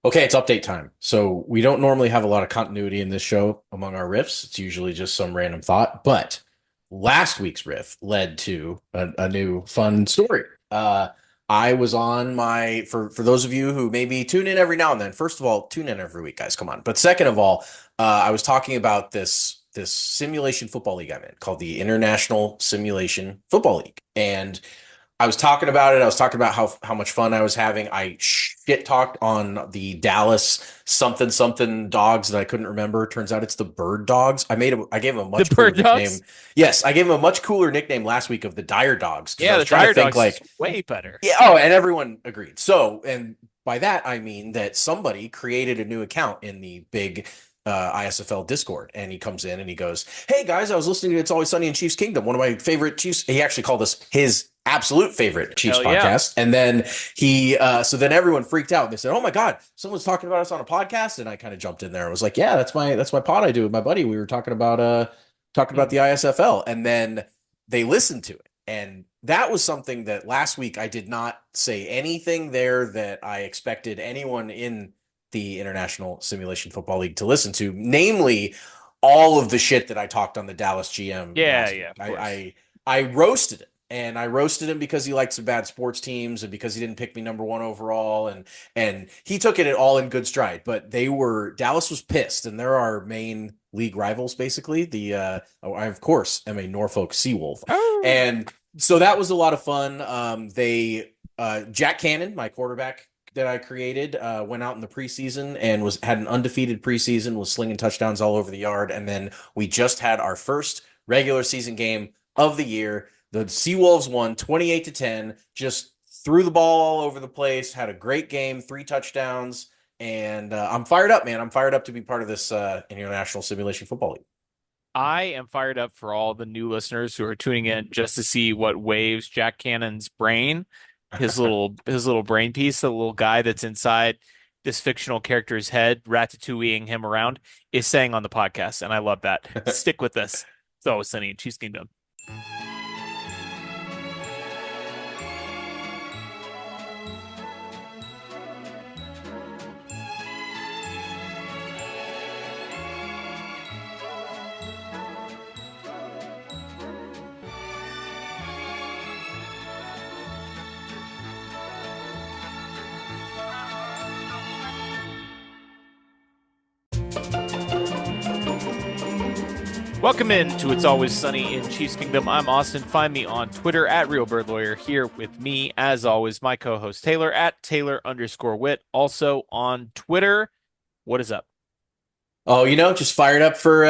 Okay, it's update time. So we don't normally have a lot of continuity in this show among our riffs. It's usually just some random thought. But last week's riff led to a new fun story. I was on my for those of you who maybe tune in every now and then. First of all, tune in every week, guys. Come on. But second of all, I was talking about this simulation football league I'm in called the International Simulation Football League, and I was talking about it. I was talking about how much fun I was having. I shit talked on the Dallas something something dogs that I couldn't remember. Turns out it's the Bird Dogs. I gave them a The much cooler bird nickname. dogs? Yes, I gave them a much cooler nickname last week of the Dire Dogs because I Yeah, was the trying to dire think dogs is like, way better. yeah, oh, and everyone agreed. So, and by that I mean that somebody created a new account in the big ISFL Discord, and he comes in and he goes, "Hey guys, I was listening to It's Always Sunny in Chiefs Kingdom, one of my favorite Chiefs." He actually called us his absolute favorite Chiefs Hell yeah. podcast, and then so then everyone freaked out. And they said, "Oh my god, someone's talking about us on a podcast!" And I kind of jumped in there. I was like, "Yeah, that's my pod I do with my buddy. We were talking about the ISFL," and then they listened to it. And that was something that last week I did not say anything there that I expected anyone in the International Simulation Football League to listen to, namely all of the shit that I talked on the Dallas GM Yeah, last yeah, week. of course. I roasted it. And I roasted him because he liked some bad sports teams and because he didn't pick me number one overall. And he took it all in good stride. But Dallas was pissed, and they're our main league rivals, basically. I of course am a Norfolk Seawolf. Oh. And so that was a lot of fun. Jack Cannon, my quarterback that I created, went out in the preseason and was had an undefeated preseason, was slinging touchdowns all over the yard, and then we just had our first regular season game of the year. The Seawolves won 28-10, just threw the ball all over the place, had a great game, 3 touchdowns, and I'm fired up, man. I'm fired up to be part of this international simulation football league. I am fired up for all the new listeners who are tuning in just to see what waves Jack Cannon's brain, his little brain piece, the little guy that's inside this fictional character's head, ratatouilleing him around, is saying on the podcast, and I love that. Stick with this. It's always sunny in Chiefs Kingdom. Welcome in to It's Always Sunny in Chiefs Kingdom. I'm Austin. Find me on Twitter at RealBirdLawyer. Here with me, as always, my co-host Taylor at Taylor_Witt. Also on Twitter. What is up? Oh, just fired up for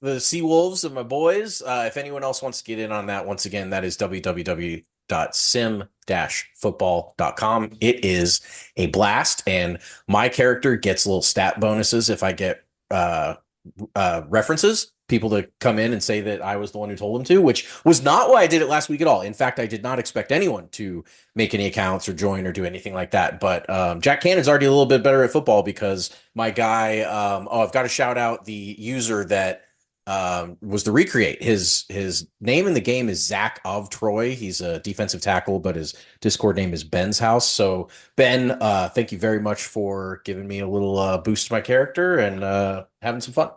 the Seawolves and my boys. If anyone else wants to get in on that, once again, that is www.sim-football.com. It is a blast, and my character gets little stat bonuses if I get references, people to come in and say that I was the one who told them to, which was not why I did it last week at all. In fact, I did not expect anyone to make any accounts or join or do anything like that. But Jack Cannon's already a little bit better at football because my guy, I've got to shout out the user that was the recreate. His name in the game is Zach of Troy. He's a defensive tackle, but his Discord name is Ben's House. So Ben, thank you very much for giving me a little boost to my character and having some fun.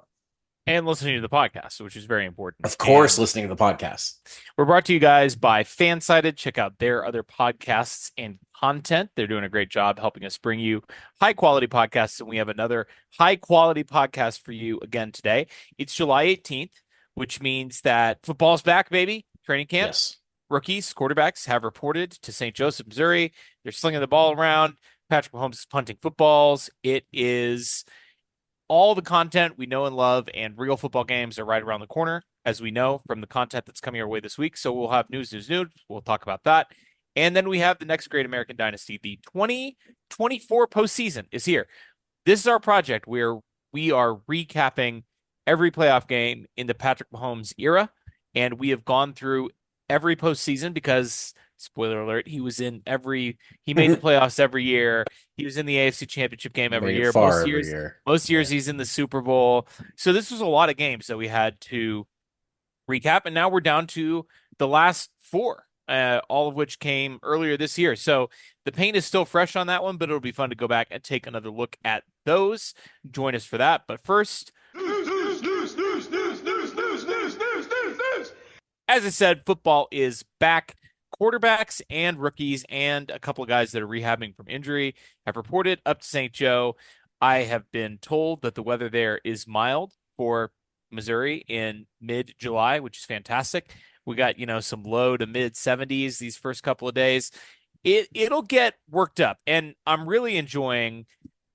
And listening to the podcast, which is very important. Of course, And listening to the podcast. we're brought to you guys by Fansided. Check out their other podcasts and content. They're doing a great job helping us bring you high quality podcasts. And we have another high quality podcast for you again today. It's July 18th, which means that football's back, baby. Training camp. Yes. Rookies, quarterbacks have reported to St. Joseph, Missouri. They're slinging the ball around. Patrick Mahomes is punting footballs. It is all the content we know and love, and real football games are right around the corner, as we know from the content that's coming our way this week. So we'll have news. We'll talk about that. And then we have the Next Great American Dynasty. The 2024 postseason is here. This is our project where we are recapping every playoff game in the Patrick Mahomes era. And we have gone through every postseason because, spoiler alert, he made the playoffs every year. He was in the AFC Championship game every Made it year. far every year. Most Yeah. years he's in the Super Bowl. So this was a lot of games that we had to recap. And now we're down to the last four, all of which came earlier this year. So the paint is still fresh on that one, but it'll be fun to go back and take another look at those. Join us for that. But first, as I said, football is back. Quarterbacks and rookies and a couple of guys that are rehabbing from injury have reported up to St. Joe. I have been told that the weather there is mild for Missouri in mid-July, which is fantastic. We got, some low to mid 70s these first couple of days. It'll get worked up, and I'm really enjoying,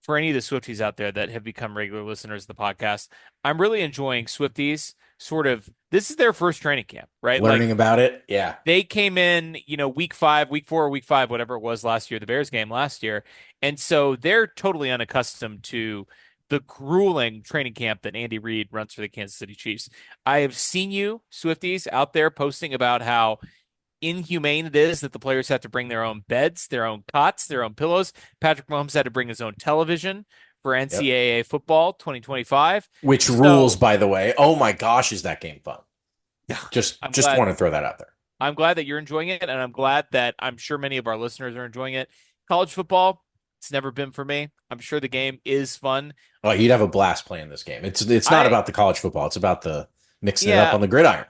for any of the Swifties out there that have become regular listeners of the podcast, I'm really enjoying Swifties sort of, this is their first training camp, right? Learning about it. Yeah. They came in, week 5, week 4, week 5, whatever it was last year, the Bears game last year. And so they're totally unaccustomed to the grueling training camp that Andy Reid runs for the Kansas City Chiefs. I have seen you, Swifties, out there posting about how inhumane it is that the players have to bring their own beds, their own cots, their own pillows. Patrick Mahomes had to bring his own television for Yep. NCAA football 2025. Which rules, So by the way. Oh my gosh, is that game fun? I'm Just glad want to throw that out there. I'm glad that you're enjoying it, and I'm glad that I'm sure many of our listeners are enjoying it. College football, it's never been for me. I'm sure the game is fun. Oh, you'd have a blast playing this game. It's not I about the college football. It's about the mixing it up Yeah, on the gridiron.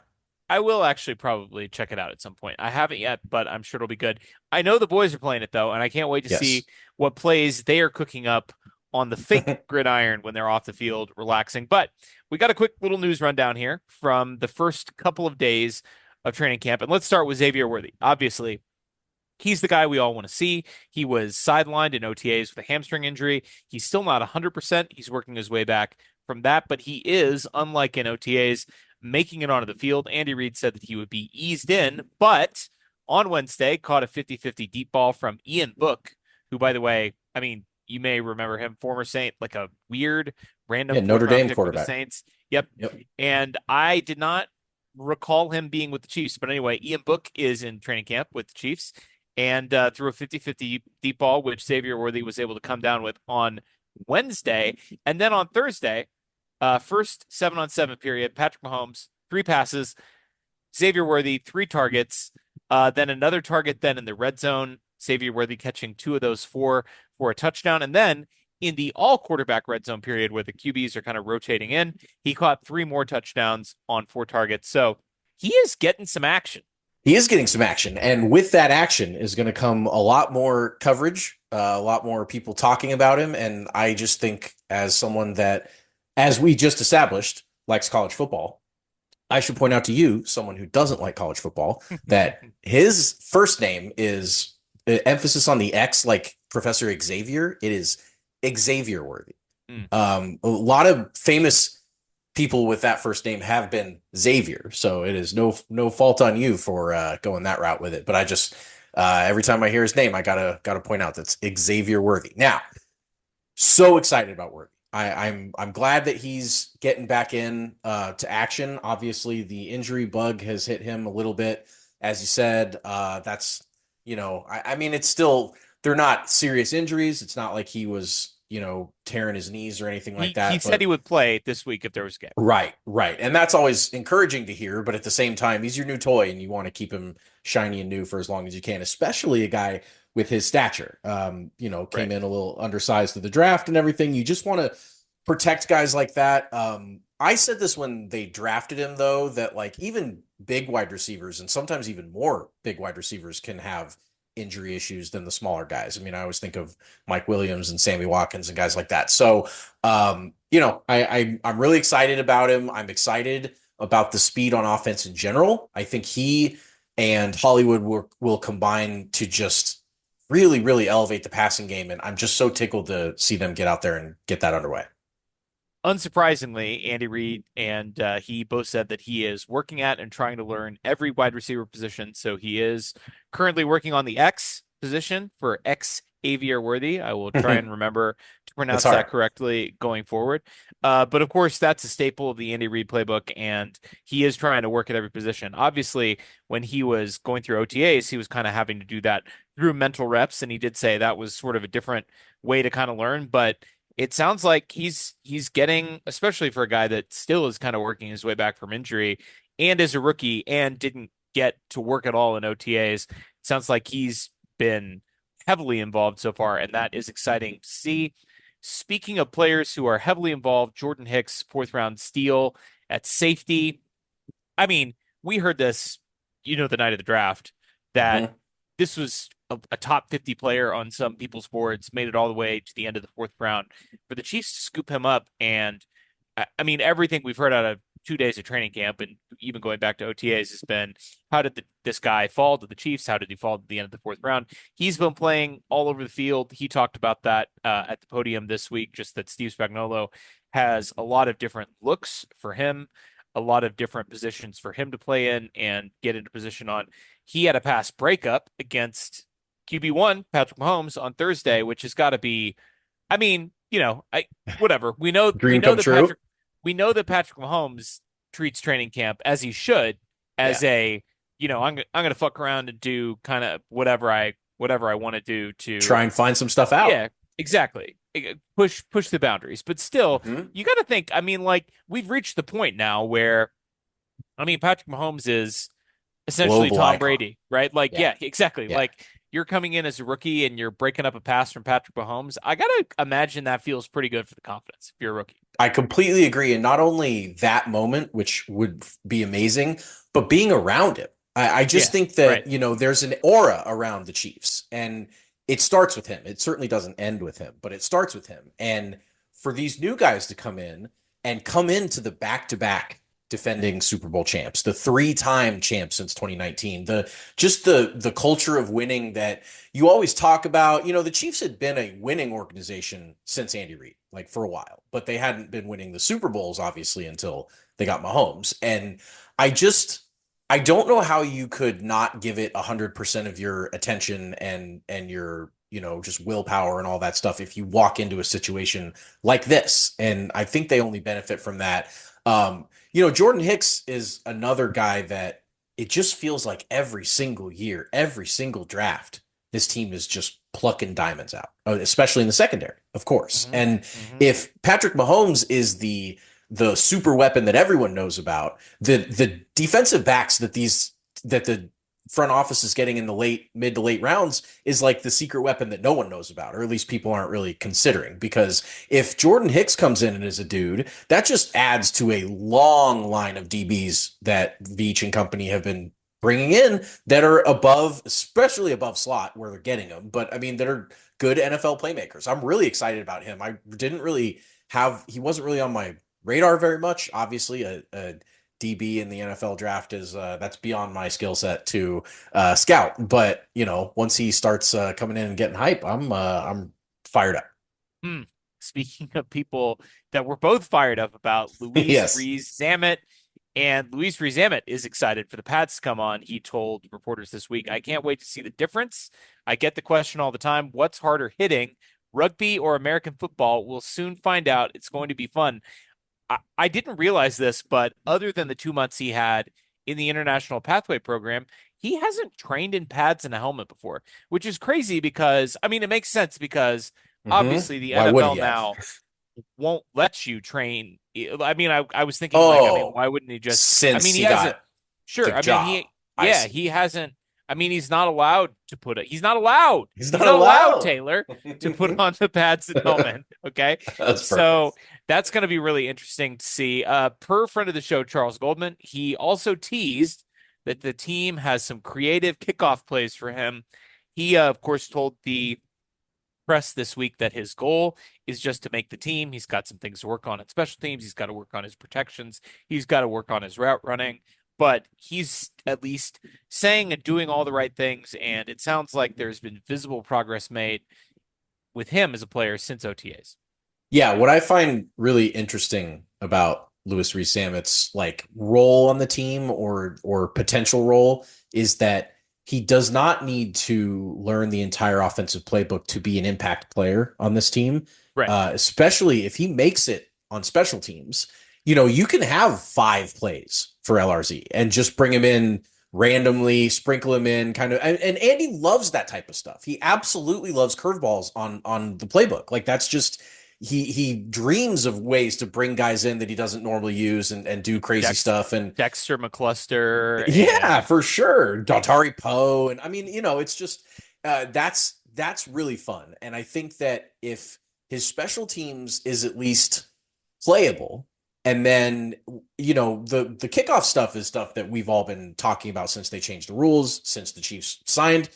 I will actually probably check it out at some point. I haven't yet, but I'm sure it'll be good. I know the boys are playing it though, and I can't wait to Yes. see what plays they are cooking up on the fake gridiron when they're off the field relaxing. But we got a quick little news rundown here from the first couple of days of training camp. And let's start with Xavier Worthy. Obviously, he's the guy we all want to see. He was sidelined in OTAs with a hamstring injury. He's still not 100%. He's working his way back from that, but he is, unlike in OTAs, making it onto the field. Andy Reid said that he would be eased in, but on Wednesday caught a 50-50 deep ball from Ian Book, who, by the way, I mean, you may remember him, former Saint, like a weird Yeah, random fourth Notre round Dame pick for the quarterback. Saints. Yep. Yep. And I did not recall him being with the Chiefs. But anyway, Ian Book is in training camp with the Chiefs and threw a 50-50 deep ball, which Xavier Worthy was able to come down with on Wednesday. And then on Thursday, first 7-on-7 period, Patrick Mahomes, 3 passes, Xavier Worthy, 3 targets, then another target then in the red zone, Xavier Worthy catching 2 of those 4 for a touchdown. And then in the all quarterback red zone period where the QBs are kind of rotating in, he caught 3 more touchdowns on 4 targets. So he is getting some action. He is getting some action, and with that action is going to come a lot more coverage, a lot more people talking about him. And I just think, as someone that, as we just established, likes college football, I should point out to you, someone who doesn't like college football, that his first name is emphasis on the X, like Professor Xavier. It is Xavier Worthy. Mm. A lot of famous people with that first name have been Xavier, so it is no fault on you for going that route with it. But I just every time I hear his name, I gotta point out that's Xavier Worthy. Now, so excited about Worthy. I'm glad that he's getting back in to action. Obviously, the injury bug has hit him a little bit, as you said. That's I mean, it's still, they're not serious injuries. It's not like he was tearing his knees or anything like He that. said But he would play this week if there was a game. right, and that's always encouraging to hear. But at the same time, he's your new toy, and you want to keep him shiny and new for as long as you can. Especially a guy with his stature. Came Right. in a little undersized to the draft and everything. You just want to protect guys like that. I said this when they drafted him, though, that like even big wide receivers and sometimes even more big wide receivers can have injury issues than the smaller guys. I mean, I always think of Mike Williams and Sammy Watkins and guys like that. So, I'm really excited about him. I'm excited about the speed on offense in general. I think he and Hollywood will combine to just really, really elevate the passing game. And I'm just so tickled to see them get out there and get that underway. Unsurprisingly, Andy Reid and he both said that he is working at and trying to learn every wide receiver position. So he is currently working on the X position for X Xavier Worthy. I will try and remember to It's pronounce hard. that correctly going forward. But of course, that's a staple of the Andy Reid playbook, and he is trying to work at every position. Obviously, when he was going through OTAs, he was kind of having to do that through mental reps, and he did say that was sort of a different way to kind of learn. But it sounds like he's getting, especially for a guy that still is kind of working his way back from injury and is a rookie and didn't get to work at all in OTAs. It sounds like he's been heavily involved so far, and that is exciting to see. Speaking of players who are heavily involved, Jordan Hicks, fourth round steal at safety. I mean, we heard this, the night of the draft, that Mhm. this was a top 50 player on some people's boards, made it all the way to the end of the fourth round. For the Chiefs to scoop him up, and I mean, everything we've heard out of 2 days of training camp and even going back to OTAs has been, how did this guy fall to the Chiefs? How did he fall to the end of the fourth round? He's been playing all over the field. He talked about that at the podium this week, just that Steve Spagnuolo has a lot of different looks for him, a lot of different positions for him to play in and get into position on. He had a pass breakup against QB1 Patrick Mahomes on Thursday, which has got to be, I mean, I whatever. We know we Dream know come that true. Patrick Mahomes treats training camp as he should, Yeah. as a, I'm gonna fuck around and do kind of whatever I want to do to, Try and find some stuff out. yeah, exactly. Push the boundaries. But still, Hmm. you got to think, I mean, like, we've reached the point now where, I mean, Patrick Mahomes is essentially Global Tom icon. Brady, right? Like, Yeah. yeah, exactly. Yeah. Like, you're coming in as a rookie and you're breaking up a pass from Patrick Mahomes. I gotta imagine that feels pretty good for the confidence if you're a rookie. I completely agree. And not only that moment, which would be amazing, but being around him. I just Yeah, think right. that, there's an aura around the Chiefs, and it starts with him. It certainly doesn't end with him, but it starts with him. And for these new guys to come in and come into the back-to-back defending Super Bowl champs, the three-time champs since 2019, the culture of winning that you always talk about. The Chiefs had been a winning organization since Andy Reid, like for a while, but they hadn't been winning the Super Bowls, obviously, until they got Mahomes. And I just, I don't know how you could not give it 100% of your attention and your, just willpower and all that stuff if you walk into a situation like this. And I think they only benefit from that. Jordan Hicks is another guy that it just feels like every single year, every single draft, this team is just plucking diamonds out, especially in the secondary, of course. hmm And hmm if Patrick Mahomes is the super weapon that everyone knows about, the defensive backs that the front office is getting in the mid to late rounds is like the secret weapon that no one knows about, or at least people aren't really considering. Because if Jordan Hicks comes in and is a dude, that just adds to a long line of DBs that Veach and company have been bringing in that are above, especially above slot where they're getting them. But I mean, that are good NFL playmakers. I'm really excited about him. He wasn't really on my radar very much. Obviously, a DB in the NFL draft is that's beyond my skill set to scout. But once he starts coming in and getting hype, I'm fired up. Hmm. Speaking of people that we're both fired up about, Luis Yes. Rees-Zammit. And Luis Rees-Zammit is excited for the Pats to come on. He told reporters this week, I can't wait to see the difference. I get the question all the time, what's harder hitting, rugby or American football? We'll soon find out. It's going to be fun. I didn't realize this, but other than the 2 months he had in the International Pathway Program, he hasn't trained in pads and a helmet before, which is crazy because, I mean, it makes sense because obviously the Why would he NFL have? now won't let you train. I mean, I was thinking, like, I mean, Oh, why wouldn't he just, I since mean, he he hasn't, got the sure. I mean, job, I yeah, see. he hasn't, I mean, he's not allowed to He's he's not not allowed, allowed. Taylor, to put on the pads and helmet. Okay. That's perfect. So that's going to be really interesting to see. Per friend of the show, Charles Goldman, he also teased that the team has some creative kickoff plays for him. He, of course, told the press this week that his goal is just to make the team. He's got some things to work on at special teams. He's got to work on his protections. He's got to work on his route running. But he's at least saying and doing all the right things. And it sounds like there's been visible progress made with him as a player since OTAs. Yeah, what I find really interesting about Louis Rees-Sammet's like role on the team or potential role is that he does not need to learn the entire offensive playbook to be an impact player on this team, Right. especially if he makes it on special teams. You can have 5 plays for LRZ and just bring him in randomly, sprinkle him in kind of. And Andy loves that type of stuff. He absolutely loves curveballs on the playbook. Like that's just he dreams of ways to bring guys in that he doesn't normally use and do crazy Dex, stuff. And Dexter McCluster yeah, and for sure. Dautari Poe. And I mean, it's just that's that's really fun. And I think that if his special teams is at least playable, and then the kickoff stuff is stuff that we've all been talking about since they changed the rules, since the Chiefs signed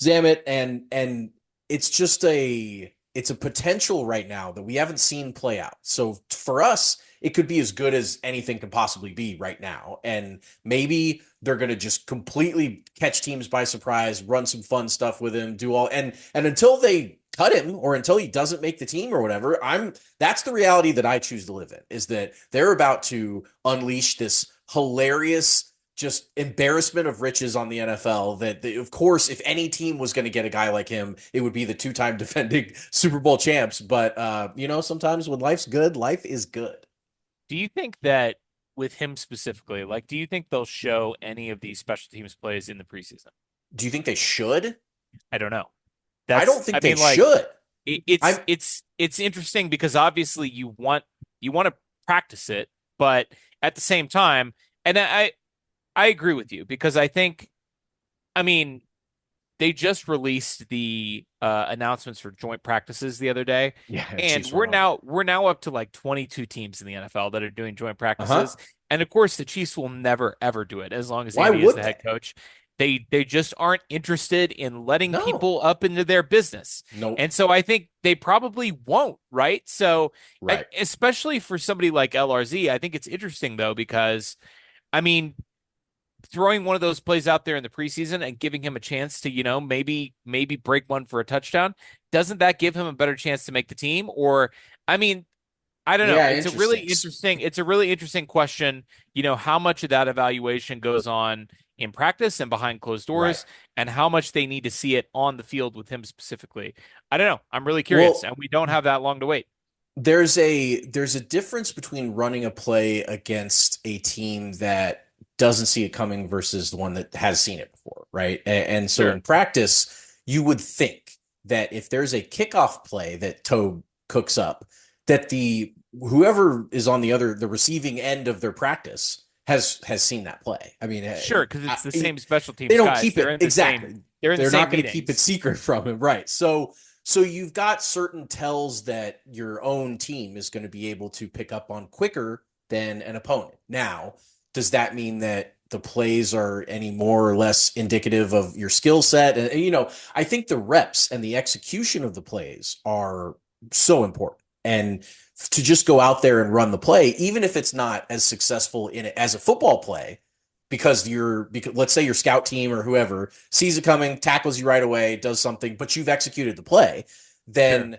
Zamet, and it's just it's a potential right now that we haven't seen play out. So for us, it could be as good as anything can possibly be right now. And maybe they're going to just completely catch teams by surprise, run some fun stuff with him, do all and until they cut him or until he doesn't make the team or whatever, that's the reality that I choose to live in, is that they're about to unleash this hilarious just embarrassment of riches on the NFL that of course, if any team was going to get a guy like him, it would be the two-time defending Super Bowl champs. But sometimes when life's good, life is good. Do you think that with him specifically, like, do you think they'll show any of these special teams plays in the preseason? Do you think they should? I don't know. I don't I think they mean, like, should. it's I'm it's interesting because obviously you want to practice it, but at the same time, and I agree with you because I think, I mean, they just released the announcements for joint practices the other day, Yeah, and Chiefs weren't on that. we're now up to like 22 teams in the NFL that are doing joint Uh-huh. practices, and of course the Chiefs will never ever do it as long as Why Andy is would the they? head coach. They just aren't interested in letting No. people up into their business, Nope. and so I think they probably won't, right? So, Right. especially for somebody like LRZ, I think it's interesting though because, I mean, throwing one of those plays out there in the preseason and giving him a chance to, maybe break one for a touchdown, doesn't that give him a better chance to make the team? Or, I mean, I don't know. Yeah, interesting. It's a really interesting question, how much of that evaluation goes on in practice and behind closed Right. doors, and how much they need to see it on the field with him specifically. I don't know. I'm really curious, Well, and we don't have that long to wait. there's a difference between running a play against a team that doesn't see it coming versus the one that has seen it before, right? And so Sure. in practice, you would think that if there's a kickoff play that Toad cooks up, that the whoever is on the receiving end of their practice has seen that play. I mean, Sure, because it's the same special they teams don't guys. keep it exactly. They're in the They're same not going to keep it meetings. secret from him, right? So you've got certain tells that your own team is going to be able to pick up on quicker than an opponent. Now, does that mean that the plays are any more or less indicative of your skill set? And I think the reps and the execution of the plays are so important. And to just go out there and run the play, even if it's not as successful in it as a football play, because let's say your scout team or whoever sees it coming, tackles you right away, does something, but you've executed the play, Sure. then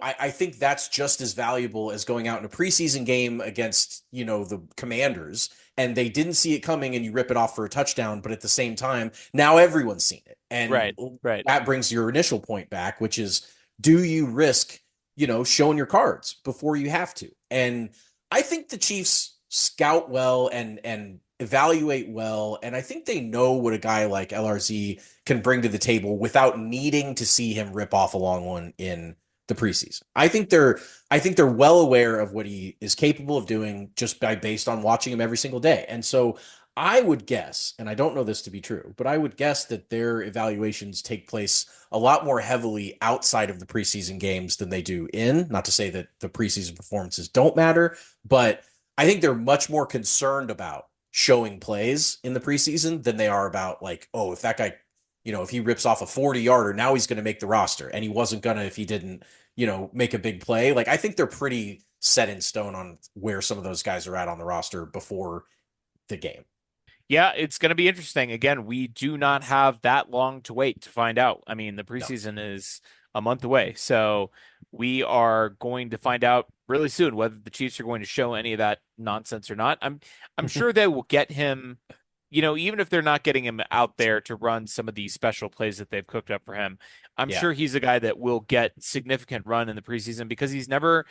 I think that's just as valuable as going out in a preseason game against the Commanders and they didn't see it coming and you rip it off for a touchdown, but at the same time now everyone's seen it, and Right. Right. that brings your initial point back, which is, do you risk showing your cards before you have to? And I think the Chiefs scout well and evaluate well, and I think they know what a guy like LRZ can bring to the table without needing to see him rip off a long one in the preseason. I think they're well aware of what he is capable of doing just by based on watching him every single day. And so I would guess, and I don't know this to be true, but I would guess that their evaluations take place a lot more heavily outside of the preseason games than they do in. Not to say that the preseason performances don't matter, but I think they're much more concerned about showing plays in the preseason than they are about, like, oh, if that guy, if he rips off a 40-yarder, now he's going to make the roster. And he wasn't going to if he didn't, make a big play. Like, I think they're pretty set in stone on where some of those guys are at on the roster before the game. Yeah, it's going to be interesting. Again, we do not have that long to wait to find out. I mean, the No. preseason is a month away. So we are going to find out really soon whether the Chiefs are going to show any of that nonsense or not. I'm sure they will get him, even if they're not getting him out there to run some of these special plays that they've cooked up for him. I'm Yeah. sure he's a guy that will get significant run in the preseason because he's never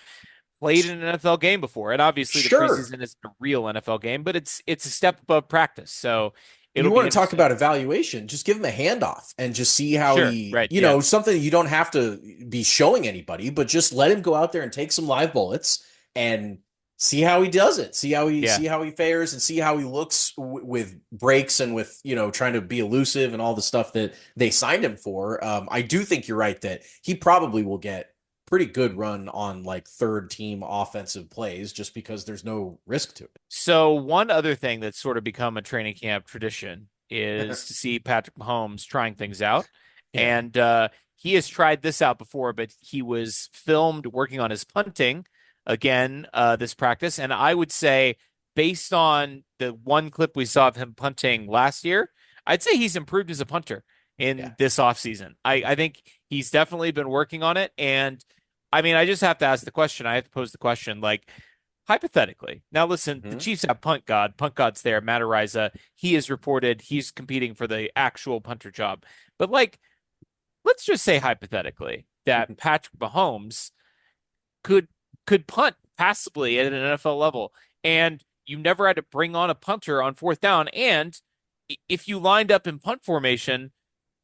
played in an NFL game before. And obviously the Sure. preseason is a real NFL game, but it's a step above practice. So it'll You be want to talk interesting. about evaluation, just give him a handoff and just see how Sure. he, Right. Yeah. something you don't have to be showing anybody, but just let him go out there and take some live bullets and see how he does it. Yeah. See how he fares, and see how he looks with breaks and with trying to be elusive and all the stuff that they signed him for. I do think you're right that he probably will get pretty good run on like third team offensive plays just because there's no risk to So one other thing that's sort of become a training camp tradition it. is to see Patrick Mahomes trying things out. Yeah. And he has tried this out before, but he was filmed working on his punting again this practice. And I would say, based on the one clip we saw of him punting last year, I'd say he's improved as a punter Yeah. in this offseason. I think he's definitely been working on it. And I mean, I just have to ask the question. I have to pose the question, like, hypothetically. Now, listen, the Hmm. Chiefs have punt god. Punt god's there. Matt Araiza. He is reported he's competing for the actual punter job. But like, let's just say hypothetically that Patrick Mahomes could could punt passably at an NFL level, and you never had to bring on a punter on fourth down. And if you lined up in punt formation,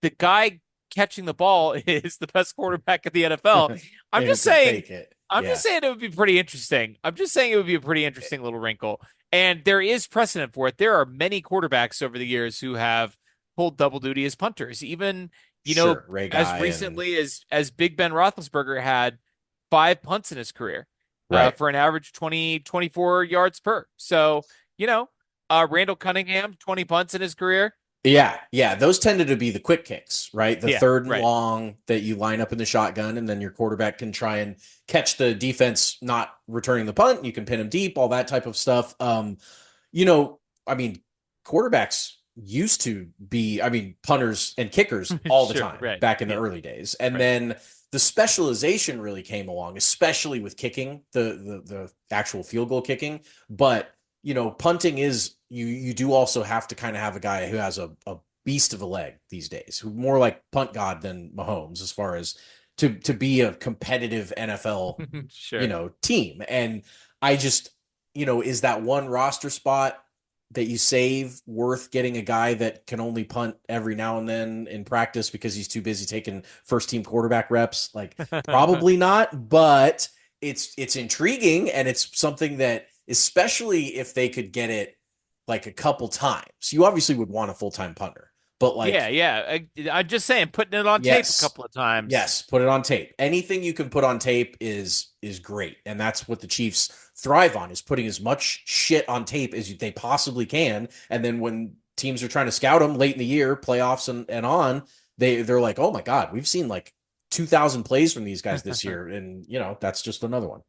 the guy catching the ball is the best quarterback in the NFL. And I'm who just can saying, fake it? I'm just Yeah. saying it would be pretty interesting. I'm just saying it would be a pretty interesting little wrinkle. And there is precedent for it. There are many quarterbacks over the years who have pulled double duty as punters. Even, Sure. Ray as Guy and recently as Big Ben Roethlisberger had 5 punts in his career, right. for an average 24 yards per. So, you know, Randall Cunningham, 20 punts in his career. Yeah, yeah, those tended to be the quick kicks, right? The Yeah, third and right. long that you line up in the shotgun, and then your quarterback can try and catch the defense not returning the punt. You can pin him deep, all that type of stuff. You know, I mean, quarterbacks used to be, I mean, punters and kickers all the Sure, time right. back in the Yeah, early days, and right. then the specialization really came along, especially with kicking the actual field goal kicking, but punting is you do also have to kind of have a guy who has a beast of a leg these days, who more like punt god than Mahomes as far as to be a competitive NFL, Sure. team. And I just, is that one roster spot that you save worth getting a guy that can only punt every now and then in practice because he's too busy taking first team quarterback reps? Like probably not, but it's intriguing, and it's something that, especially if they could get it like a couple times. You obviously would want a full-time punter, but Yeah, like, yeah. I'm just saying, putting it on tape a yes, couple of times. yes, put it on tape. Anything you can put on tape is great, and that's what the Chiefs thrive on, is putting as much shit on tape as they possibly can. And then when teams are trying to scout them late in the year, playoffs and on, they're like, oh my god, we've seen like 2,000 plays from these guys this year, and that's just another one.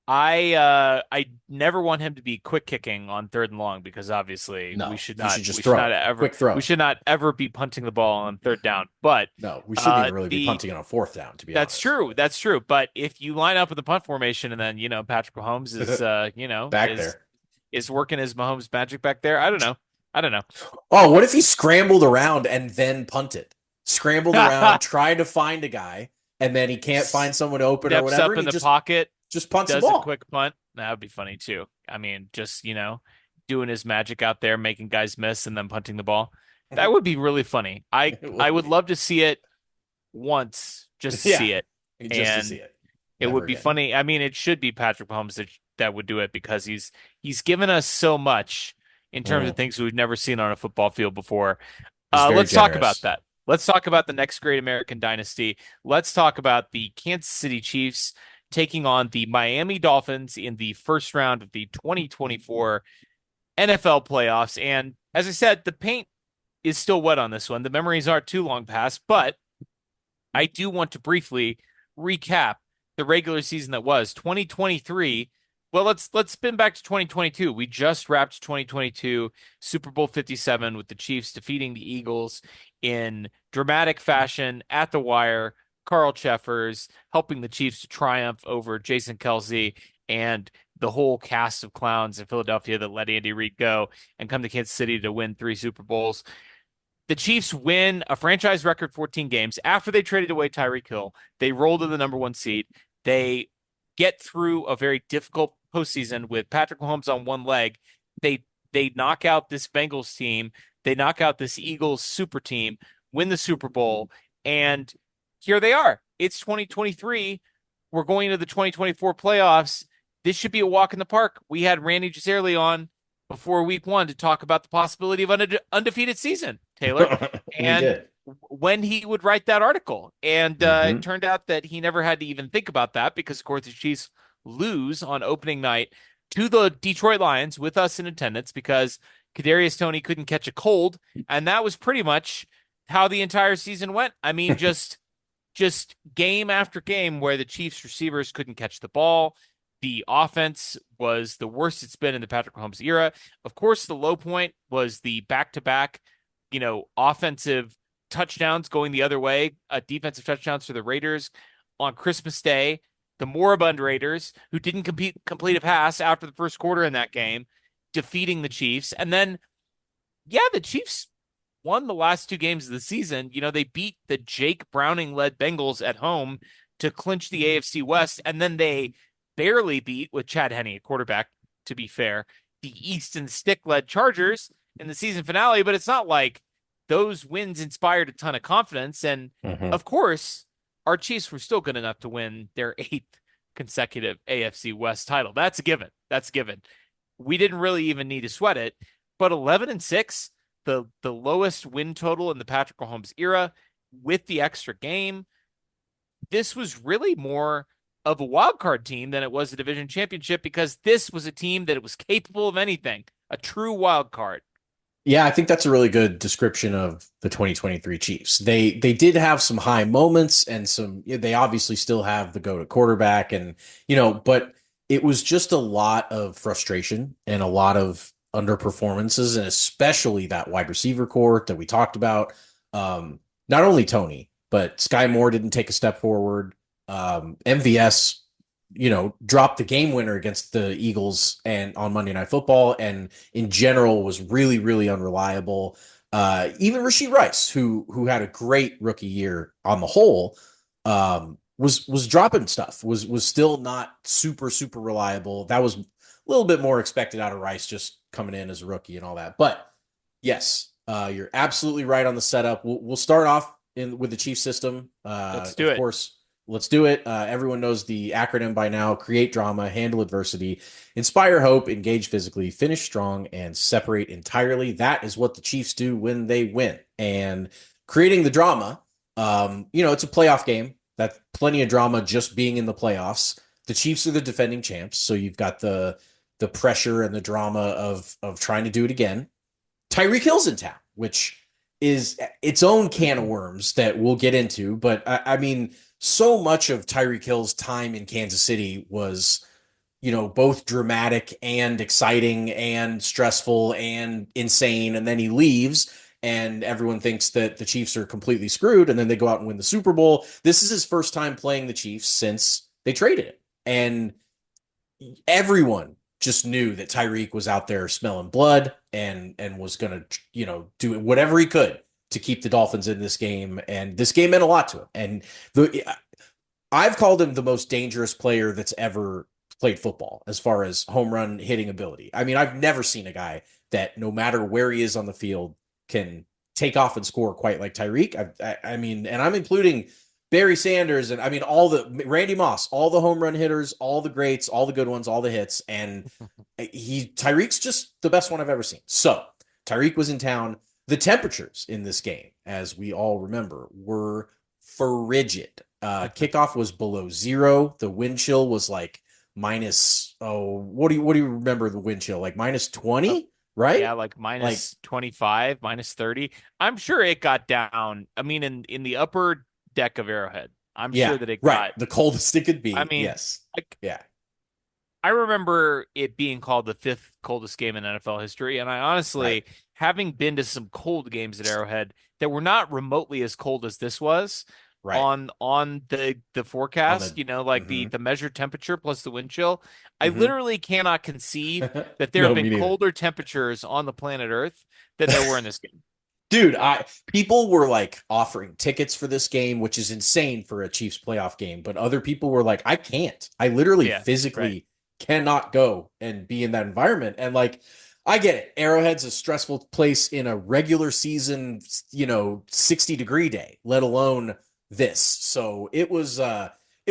I never want him to be quick kicking on third and long because obviously No, he should just throw, quick we throw. should not ever be punting the ball on third down. But No, we shouldn't even really be the punting on a fourth down, to be that's honest. true. That's true. But if you line up with the punt formation and then, Patrick Mahomes is But back there. is working his Mahomes magic back there. I don't know. I don't know. Oh, what if he scrambled around and then punted? Scrambled around, trying to find a guy, and then he can't find someone open or Steps whatever, up and in he the just pocket, just punts the does a ball. quick punt. That would be funny too. I mean, just, doing his magic out there, making guys miss and then punting the ball. That would be really funny. It I would would be. love to see it once, just to Yeah, see it. just to see And it. it Never would be again. funny. I mean, it should be Patrick Mahomes that would do it because he's given us so much in terms of Mm. things we've never seen on a football field before. He's very Let's talk about generous. that. Let's talk about the next great American dynasty. Let's talk about the Kansas City Chiefs taking on the Miami Dolphins in the first round of the 2024 NFL playoffs. And as I said, the paint is still wet on this one. The memories aren't too long past, but I do want to briefly recap the regular season that was 2023. Well, let's spin back to 2022. We just wrapped 2022 Super Bowl 57 with the Chiefs defeating the Eagles in dramatic fashion at the wire. Carl Cheffers helping the Chiefs to triumph over Jason Kelsey and the whole cast of clowns in Philadelphia that let Andy Reid go and come to Kansas City to win 3 Super Bowls. The Chiefs win a franchise record 14 games after they traded away Tyreek Hill. They roll to the number one seed. They get through a very difficult postseason with Patrick Mahomes on one leg. They knock out this Bengals team. They knock out this Eagles super team, win the Super Bowl, and here they are. It's 2023. We're going into the 2024 playoffs, this should be a walk in the park. We had Randy Gisserli on before week 1 to talk about the possibility of an undefeated season, Taylor, We and did. when he would write that article. And it Hmm. turned out that he never had to even think about that because, of course, the Chiefs lose on opening night to the Detroit Lions with us in attendance because Kadarius Toney couldn't catch a cold, and that was pretty much how the entire season went. I mean, just game after game where the Chiefs receivers couldn't catch the ball. The offense was the worst it's been in the Patrick Mahomes era. Of course, the low point was the back-to-back, offensive touchdowns going the other way, defensive touchdowns for the Raiders on Christmas Day. The moribund Raiders, who didn't complete a pass after the first quarter in that game, defeating the Chiefs. And then, yeah, the Chiefs won the last 2 games of the season. They beat the Jake Browning led Bengals at home to clinch the AFC West, and then they barely beat, with Chad Henne at quarterback, to be fair, the Easton Stick led Chargers in the season finale. But it's not like those wins inspired a ton of confidence. And Hmm. of course, our Chiefs were still good enough to win their 8th consecutive AFC West title. That's a given. That's a given. We didn't really even need to sweat it. But 11-6, the lowest win total in the Patrick Mahomes era, with the extra game, this was really more of a wild card team than it was a division championship because this was a team that was capable of anything, a true wild card. Yeah, I think that's a really good description of the 2023 Chiefs. They did have some high moments and they obviously still have the go-to quarterback and but it was just a lot of frustration and a lot of underperformances, and especially that wide receiver core that we talked about. Not only Tony, but Sky Moore didn't take a step forward. MVS dropped the game winner against the Eagles and on Monday Night Football, and in general was really, really unreliable. Even Rashee Rice, who had a great rookie year on the whole, was dropping stuff. Was still not super, super reliable. That was a little bit more expected out of Rice just coming in as a rookie and all that. But yes, you're absolutely right on the setup. We'll start off with the Chief system. Let's do Of it. course, let's do it. Everyone knows the acronym by now: create drama, handle adversity, inspire hope, engage physically, finish strong, and separate entirely. That is what the Chiefs do when they win. And creating the drama, it's a playoff game. That's plenty of drama just being in the playoffs. The Chiefs are the defending champs, so you've got the pressure and the drama of trying to do it again. Tyreek Hill's in town, which is its own can of worms that we'll get into. But I mean, so much of Tyreek Hill's time in Kansas City was, both dramatic and exciting and stressful and insane. And then he leaves and everyone thinks that the Chiefs are completely screwed. And then they go out and win the Super Bowl. This is his first time playing the Chiefs since they traded it. And everyone just knew that Tyreek was out there smelling blood and was going to, do whatever he could to keep the Dolphins in this game. And this game meant a lot to him. And I've called him the most dangerous player that's ever played football as far as home run hitting ability. I mean, I've never seen a guy that no matter where he is on the field can take off and score quite like Tyreek. I mean, and I'm including Barry Sanders and I mean all the Randy Moss, all the home run hitters, all the greats, all the good ones, all the hits, and Tyreek's just the best one I've ever seen. So Tyreek was in town. The temperatures in this game, as we all remember, were frigid. Kickoff was below zero. The wind chill was like minus, what do you remember the wind chill? Like minus Uh, 20, right? yeah, like Like, minus 25, minus 30. I'm sure it got down. I mean, in the upper deck of Arrowhead, I'm yeah, sure that it right. got. The coldest it could I be. mean, Yes. like Yeah. I remember it being called the 5th coldest game in NFL history, and I Right. honestly, having been to some cold games at Arrowhead that were not remotely as cold as this was Right. on the On forecast, the, like the mm-hmm, the measured temperature plus the wind chill, I mm-hmm. literally cannot conceive that there have No, been me neither. colder temperatures on the planet Earth than there were in this game. Dude, people were like offering tickets for this game, which is insane for a Chiefs playoff game, but other people were like, I can't. I literally Yeah, right. physically cannot go and be in that environment. And like, I get it. Arrowhead's a stressful place in a regular season, 60-degree day, let alone this. So it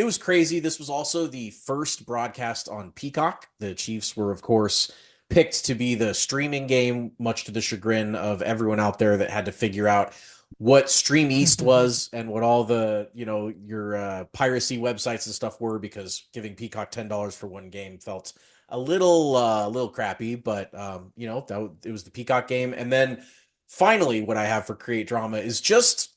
it was crazy. This was also the first broadcast on Peacock. The Chiefs were, of course, picked to be the streaming game, much to the chagrin of everyone out there that had to figure out what Stream East was and what all the, your piracy websites and stuff were, because giving Peacock $10 for one game felt a little crappy, but it was the Peacock game. And then finally, what I have for Create Drama is just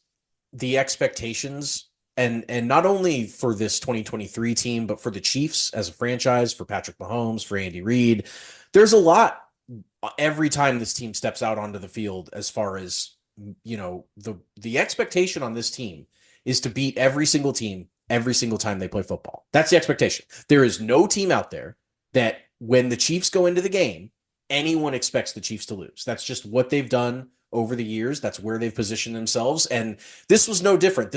the expectations, and not only for this 2023 team, but for the Chiefs as a franchise, for Patrick Mahomes, for Andy Reid. There's a lot every time this team steps out onto the field, as far as the expectation on this team is to beat every single team every single time they play football. That's the expectation. There is no team out there that when the Chiefs go into the game, anyone expects the Chiefs to lose. That's just what they've done over the years. That's where they've positioned themselves. And this was no different.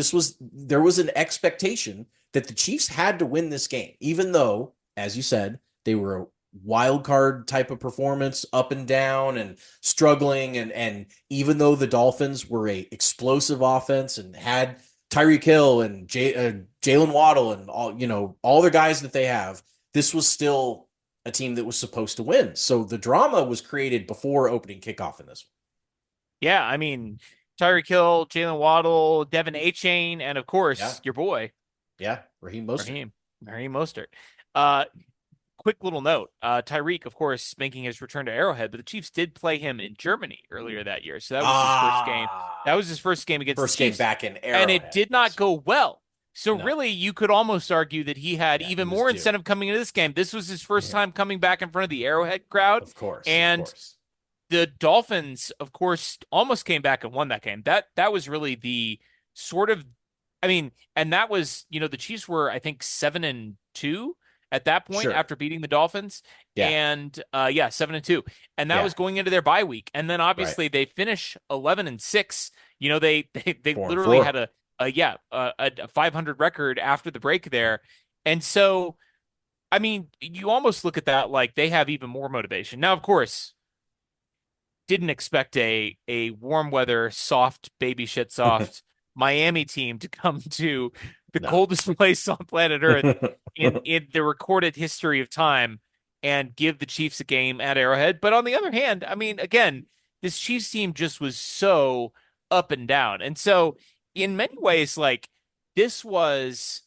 There was an expectation that the Chiefs had to win this game, even though, as you said, they were a wild card type of performance, up and down and struggling. And even though the Dolphins were a explosive offense and had Tyreek Hill and Jalen Waddle and all the guys that they have, this was still a team that was supposed to win. So the drama was created before opening kickoff in this one. Yeah, I mean, Tyreek Hill, Jalen Waddle, Devin Achane, and of Yeah. course, your boy, Yeah. Raheem Mostert. Raheem Mostert. Uh, quick little note. Tyreek, of course, making his return to Arrowhead, but the Chiefs did play him in Germany earlier that year. So that was his first game. That was his first game against the First game Chiefs. back in Arrowhead. And it did not go well. So No. really, you could almost argue that he had Yeah, even he was more due. incentive coming into this game. This was his first time coming back in front of the Arrowhead crowd. Of course. And of course. the Dolphins, of course, almost came back and won that game. That was really the sort of, I mean, and that was, the Chiefs were, I think, 7-2 at that point Sure. after beating the Dolphins. Yeah. And 7-2. And that Yeah. was going into their bye week. And then obviously they finish 11-6. They 4-4. literally had a 500 record after the break there. And so, I mean, you almost look at that like they have even more motivation. Now, of course, didn't expect a warm weather, soft, baby shit soft Miami team to come to the coldest place on planet Earth in the recorded history of time and give the Chiefs a game at Arrowhead. But on the other hand, I mean, again, this Chiefs team just was so up and down. And so in many ways, like this was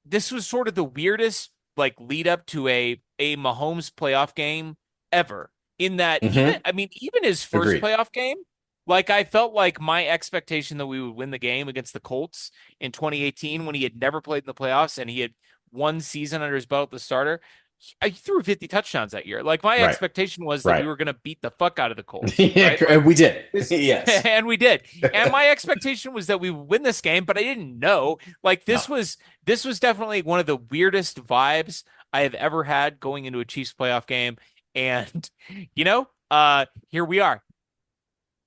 sort of the weirdest like lead up to a Mahomes playoff game ever. In that, even his first Agreed. playoff game, like I felt like my expectation that we would win the game against the Colts in 2018 when he had never played in the playoffs and he had one season under his belt, the starter. I threw 50 touchdowns that year. Like my expectation was that we were going to beat the fuck out of the Colts. Yeah, right? Like, we did. Yes. And we did. And my expectation was that we would win this game, but I didn't know. Like this was definitely one of the weirdest vibes I have ever had going into a Chiefs playoff game. And here we are.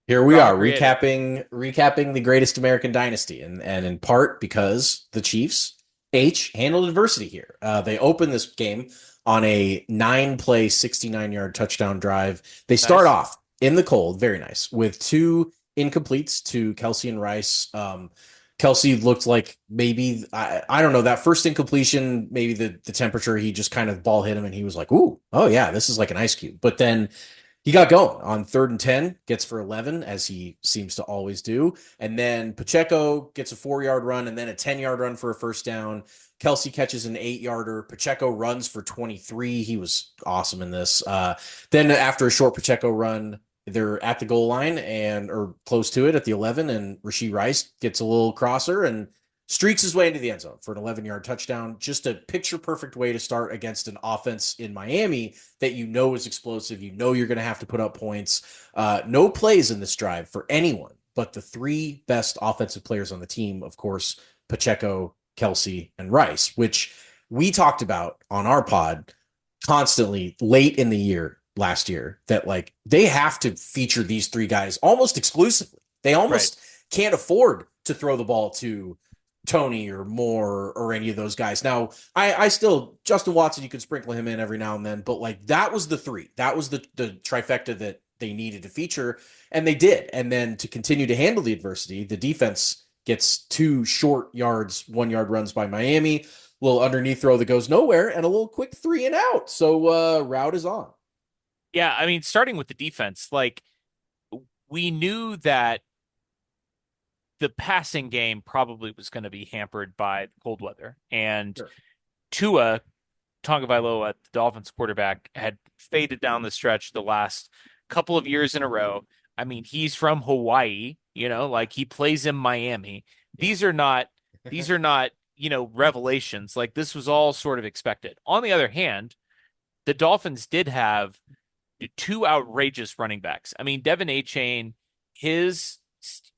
Here we are recapping the greatest American dynasty, and in part because the Chiefs handled adversity here. They opened this game on a 9-play, 69-yard touchdown drive. They start off in the cold, very nice, with 2 incompletes to Kelsey and Rice. Kelsey looked like maybe, I don't know, that first incompletion, maybe the temperature, he just kind of ball hit him and he was like, ooh, oh yeah, this is like an ice cube. But then he got going on 3rd and 10, gets for 11, as he seems to always do. And then Pacheco gets a 4-yard run and then a 10-yard run for a first down. Kelsey catches an 8-yarder. Pacheco runs for 23. He was awesome in this. Then after a short Pacheco run, they're at the goal line or close to it at the 11, and Rashee Rice gets a little crosser and streaks his way into the end zone for an 11-yard touchdown. Just a picture-perfect way to start against an offense in Miami that is explosive. You're going to have to put up points. No plays in this drive for anyone but the 3 best offensive players on the team, of course, Pacheco, Kelsey, and Rice, which we talked about on our pod constantly late in the year last year, that like they have to feature these 3 guys almost exclusively. They almost can't afford to throw the ball to Tony or Moore or any of those guys. Now, I still, Justin Watson, you could sprinkle him in every now and then, but like that was the 3. That was the trifecta that they needed to feature, and they did. And then to continue to handle the adversity, the defense gets 2 short yards, 1 yard runs by Miami, little underneath throw that goes nowhere, and a little quick 3-and-out. So route is on. Yeah, I mean, starting with the defense, like we knew that the passing game probably was going to be hampered by cold weather. And Sure. Tua Tagovailoa, the Dolphins quarterback, had faded down the stretch the last couple of years in a row. I mean, he's from Hawaii, like he plays in Miami. These are not these are not, revelations. Like this was all sort of expected. On the other hand, the Dolphins did have two outrageous running backs. I mean, Devin Achane, his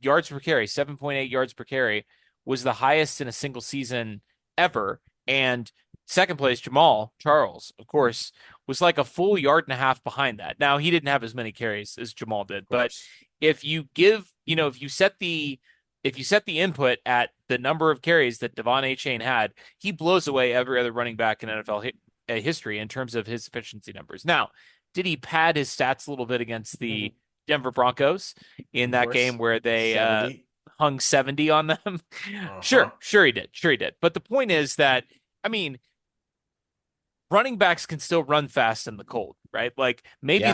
yards per carry, 7.8 yards per carry, was the highest in a single season ever. And second place, Jamal Charles, of course, was like a full yard and a half behind that. Now, he didn't have as many carries as Jamal did, Of but course. if you give, if you set the input at the number of carries that Devon Achane had, he blows away every other running back in NFL history in terms of his efficiency numbers. Now, did he pad his stats a little bit against the Denver Broncos in Of that game course. where they 70. hung 70 on them? Uh-huh. Sure he did. Sure he did. But the point is that, I mean, running backs can still run fast in the cold, right? Like Yeah. maybe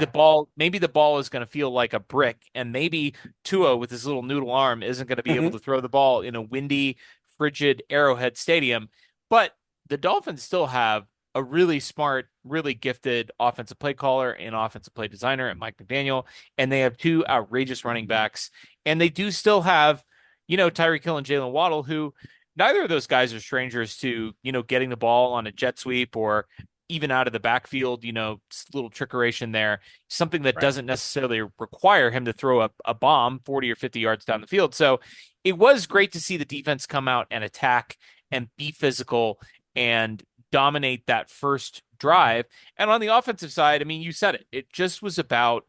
the ball is going to feel like a brick, and maybe Tua with his little noodle arm isn't going to be able to throw the ball in a windy, frigid Arrowhead Stadium. But the Dolphins still have a really smart, really gifted offensive play caller and offensive play designer at Mike McDaniel, and they have two outrageous running backs, and they do still have, Tyreek Hill and Jalen Waddle, who neither of those guys are strangers to, getting the ball on a jet sweep or even out of the backfield, little trickeration there, something that Right. doesn't necessarily require him to throw a bomb 40 or 50 yards down the field. So it was great to see the defense come out and attack and be physical and dominate that first drive. And on the offensive side, I mean, you said it. It just was about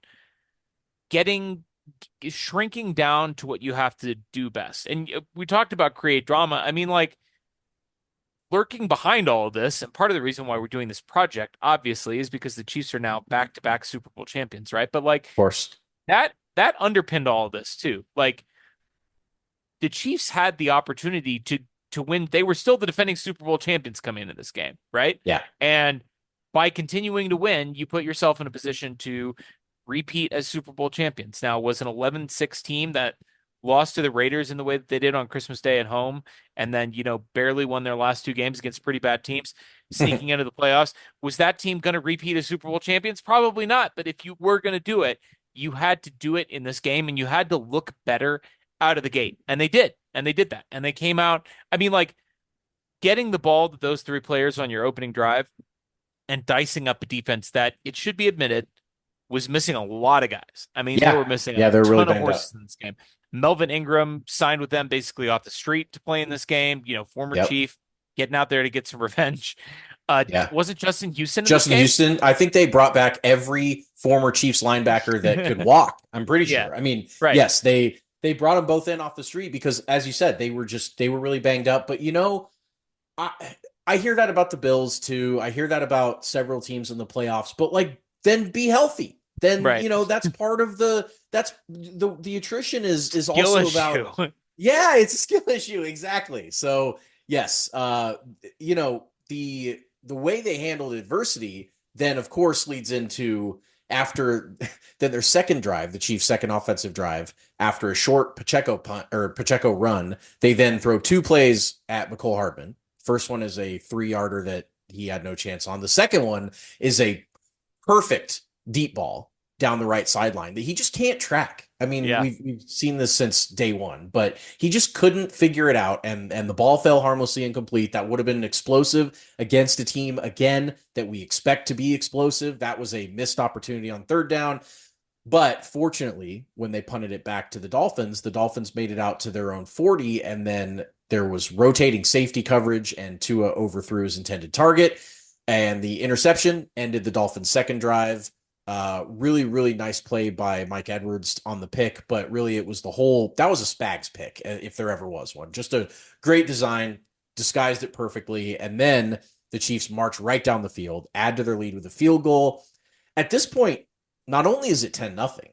getting shrinking down to what you have to do best. And we talked about create drama. I mean, like lurking behind all of this, and part of the reason why we're doing this project, obviously, is because the Chiefs are now back-to-back Super Bowl champions, right? But like Of course. that underpinned all of this too. Like the Chiefs had the opportunity to win. They were still the defending Super Bowl champions coming into this game, right? Yeah. And by continuing to win, you put yourself in a position to repeat as Super Bowl champions. Now, it was an 11-6 team that lost to the Raiders in the way that they did on Christmas Day at home, and then, barely won their last two games against pretty bad teams, sneaking into the playoffs. Was that team going to repeat as Super Bowl champions? Probably not. But if you were going to do it, you had to do it in this game, and you had to look better out of the gate. And they did. And they did that. And they came out. I mean, like getting the ball to those three players on your opening drive and dicing up a defense that, it should be admitted, was missing a lot of guys. I mean, they Yeah. were missing Yeah, a they're really ton of banged up. horses in this game. Melvin Ingram signed with them basically off the street to play in this game. Former Yep. Chief getting out there to get some revenge. Yeah. Wasn't Justin Houston in this Justin game? Houston, I think they brought back every former Chiefs linebacker that could walk. I'm pretty Yeah, sure. I mean, right. yes, they brought them both in off the street because, as you said, they were really banged up. But I I hear that about the Bills too. I hear that about several teams in the playoffs. But like, then be healthy. Then Right. that's part of the attrition is Skill also about. issue. Yeah, it's a skill issue exactly. So yes, the way they handled adversity then of course leads into after then their second drive, the Chiefs' second offensive drive, after a short Pacheco punt or Pacheco run, they then throw two plays at McCole Hardman. First one is a 3-yarder that he had no chance on. The second one is a perfect deep ball down the right sideline that he just can't track. I mean, Yeah. we've seen this since day one, but he just couldn't figure it out, and the ball fell harmlessly incomplete. That would have been explosive against a team again that we expect to be explosive. That was a missed opportunity on third down. But fortunately, when they punted it back to the Dolphins made it out to their own 40, and then there was rotating safety coverage, and Tua overthrew his intended target, and the interception ended the Dolphins' second drive. Really, really nice play by Mike Edwards on the pick, but really it was that was a Spags pick, if there ever was one. Just a great design, disguised it perfectly, and then the Chiefs march right down the field, add to their lead with a field goal. At this point, not only is it 10-0,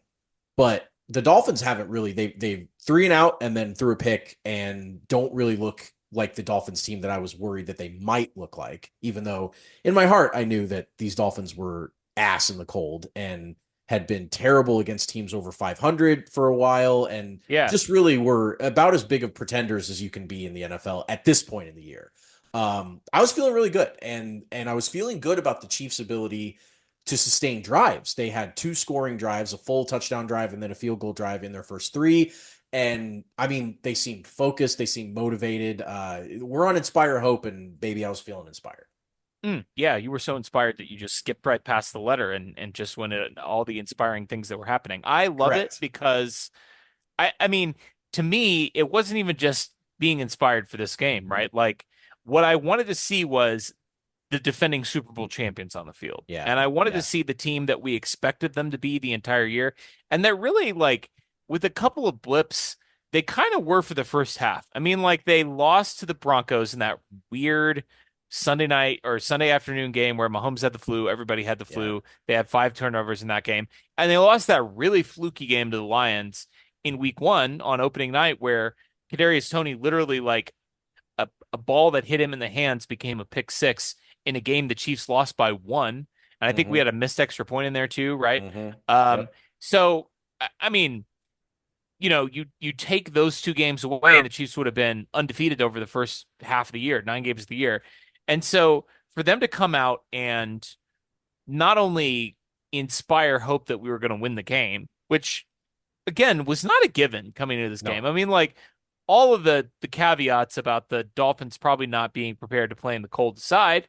but the Dolphins haven't really they've 3 and out and then threw a pick and don't really look like the Dolphins team that I was worried that they might look like, even though in my heart I knew that these Dolphins were ass in the cold and had been terrible against teams over 500 for a while and Yeah. just really were about as big of pretenders as you can be in the NFL at this point in the year. I was feeling really good, and I was feeling good about the Chiefs' ability to sustain drives. They had 2 scoring drives, a full touchdown drive, and then a field goal drive in their first 3. And I mean, they seemed focused, they seemed motivated. We're on Inspire Hope, and baby, I was feeling inspired. Yeah, you were so inspired that you just skipped right past the letter and just went at all the inspiring things that were happening. I love it Correct. because I mean, to me, it wasn't even just being inspired for this game, right? Like what I wanted to see was the defending Super Bowl champions on the field. Yeah. And I wanted to Yeah. see the team that we expected them to be the entire year. And they're really like, with a couple of blips, they kind of were for the first half. I mean, like they lost to the Broncos in that weird Sunday night or Sunday afternoon game where Mahomes had the flu, everybody had the Yeah. flu. They had 5 turnovers in that game. And they lost that really fluky game to the Lions in week one on opening night where Kadarius Toney literally like a ball that hit him in the hands became a pick six in a game the Chiefs lost by 1. And I think we Mm-hmm. had a missed extra point in there too, right? Mm-hmm. Um, Yep. so I mean, you take those 2 games away, and the Chiefs would have been undefeated over the first half of the year, 9 games of the year. And so for them to come out and not only inspire hope that we were going to win the game, which again was not a given coming into this No. game. I mean, like all of the caveats about the Dolphins probably not being prepared to play in the cold side,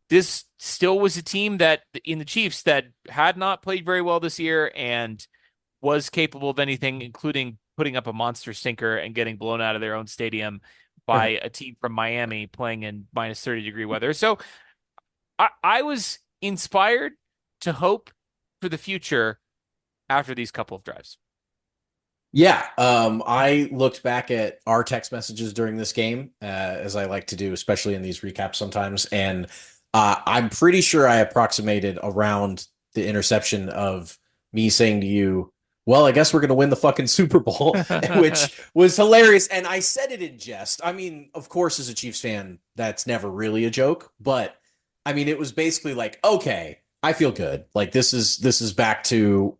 this still was a team that in the Chiefs that had not played very well this year and was capable of anything, including putting up a monster stinker and getting blown out of their own stadium by a team from Miami playing in minus 30-degree weather. So I was inspired to hope for the future after these couple of drives. Yeah, I looked back at our text messages during this game, as I like to do, especially in these recaps sometimes, and I'm pretty sure I approximated around the interception of me saying to you, "Well, I guess we're going to win the fucking Super Bowl," which was hilarious, and I said it in jest. I mean, of course, as a Chiefs fan, that's never really a joke, but I mean, it was basically like, okay, I feel good. Like this is back to,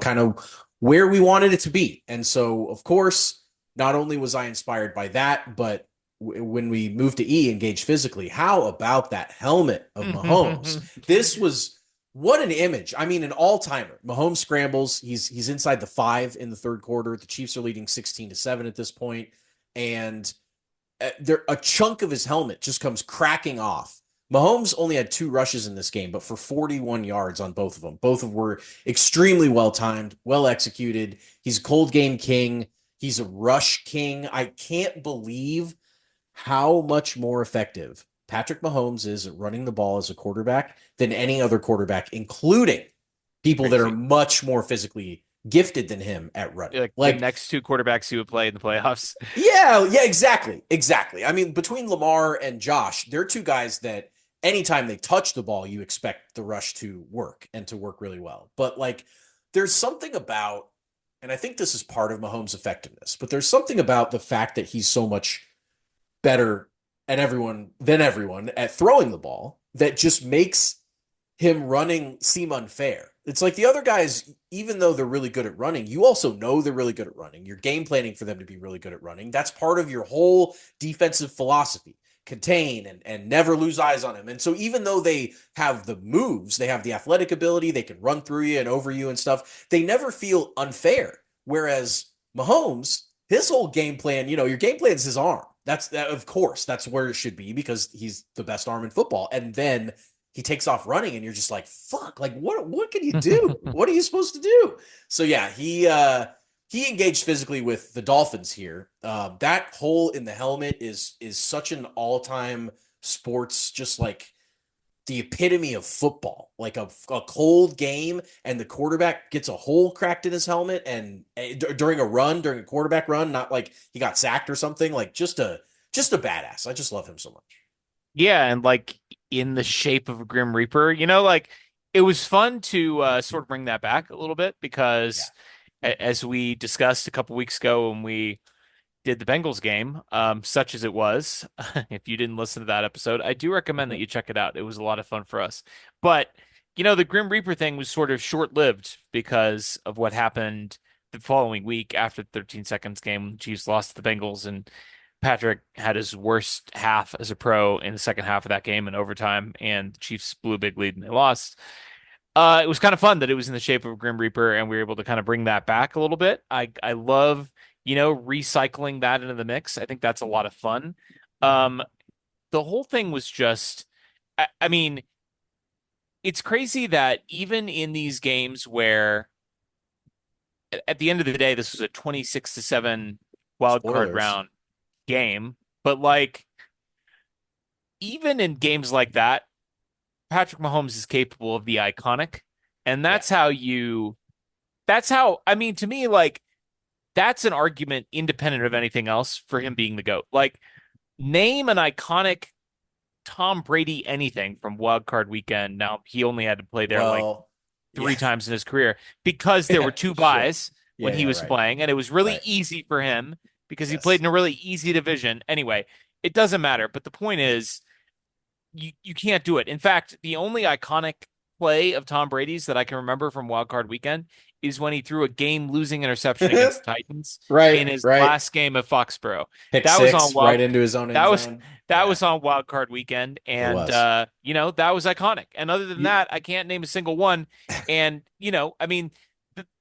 kind of where we wanted it to be. And so, of course, not only was I inspired by that, but when we moved to E, engaged physically, how about that helmet of Mahomes? This was what an image. I mean, an all-timer. Mahomes scrambles. He's inside the 5 in the third quarter. The Chiefs are leading 16-7 at this point, and a chunk of his helmet just comes cracking off. Mahomes only had 2 rushes in this game, but for 41 yards on both of them. Both of them were extremely well timed, well executed. He's a cold game king. He's a rush king. I can't believe how much more effective Patrick Mahomes is at running the ball as a quarterback than any other quarterback, including people that are Crazy. much more physically gifted than him at running. Like the Like, next 2 quarterbacks who would play in the playoffs. yeah, exactly. Exactly. I mean, between Lamar and Josh, they're 2 guys that anytime they touch the ball, you expect the rush to work and to work really well. But like, there's something about, and I think this is part of Mahomes' effectiveness, but there's something about the fact that he's so much better at everyone at throwing the ball that just makes him running seem unfair. It's like the other guys, even though they're really good at running, you also know they're really good at running. You're game planning for them to be really good at running. That's part of your whole defensive philosophy. Contain and never lose eyes on him. And so even though they have the moves, they have the athletic ability, they can run through you and over you and stuff, they never feel unfair. Whereas Mahomes, his whole game plan, your game plan is his arm. Of course, that's where it should be because he's the best arm in football. And then he takes off running and you're just like, fuck, like what can you do? What are you supposed to do? So yeah, he engaged physically with the Dolphins here. That hole in the helmet is such an all-time sports, just like the epitome of football, like a cold game and the quarterback gets a hole cracked in his helmet and during a quarterback run, not like he got sacked or something, like just a badass. I just love him so much. Yeah, and like in the shape of a Grim Reaper, like it was fun to sort of bring that back a little bit Yeah. because as we discussed a couple weeks ago when we did the Bengals game, such as it was. If you didn't listen to that episode, I do recommend that you check it out. It was a lot of fun for us. But, the Grim Reaper thing was sort of short-lived because of what happened the following week after the 13 seconds game. The Chiefs lost to the Bengals, and Patrick had his worst half as a pro in the second half of that game in overtime, and the Chiefs blew a big lead and they lost. It was kind of fun that it was in the shape of a Grim Reaper, and we were able to kind of bring that back a little bit. I love, recycling that into the mix. I think that's a lot of fun. Um, the whole thing was just, I mean, it's crazy that even in these games where, at the end of the day, this was a 26-7 wild card Spoilers. round game, but like even in games like that, Patrick Mahomes is capable of the iconic, and Yeah. I mean, to me, like, that's an argument independent of anything else for him being the GOAT. Like, name an iconic Tom Brady anything from Wild Card Weekend. Now, he only had to play there like Well, three yeah. times in his career because there were Yeah, two sure. buys when Yeah, he yeah, was right. playing, and it was really Right. easy for him because he played Yes. in a really easy division. Anyway, it doesn't matter. But the point is, you can't do it. In fact, the only iconic play of Tom Brady's that I can remember from Wild Card Weekend is when he threw a game-losing interception against the Titans in Right, his right. last game at Foxborough. Pick That was on six right Wild into his own end that was zone. that Yeah, was on Wild Card Weekend, it and was. that was iconic. And other than You, that, I can't name a single one. And I mean,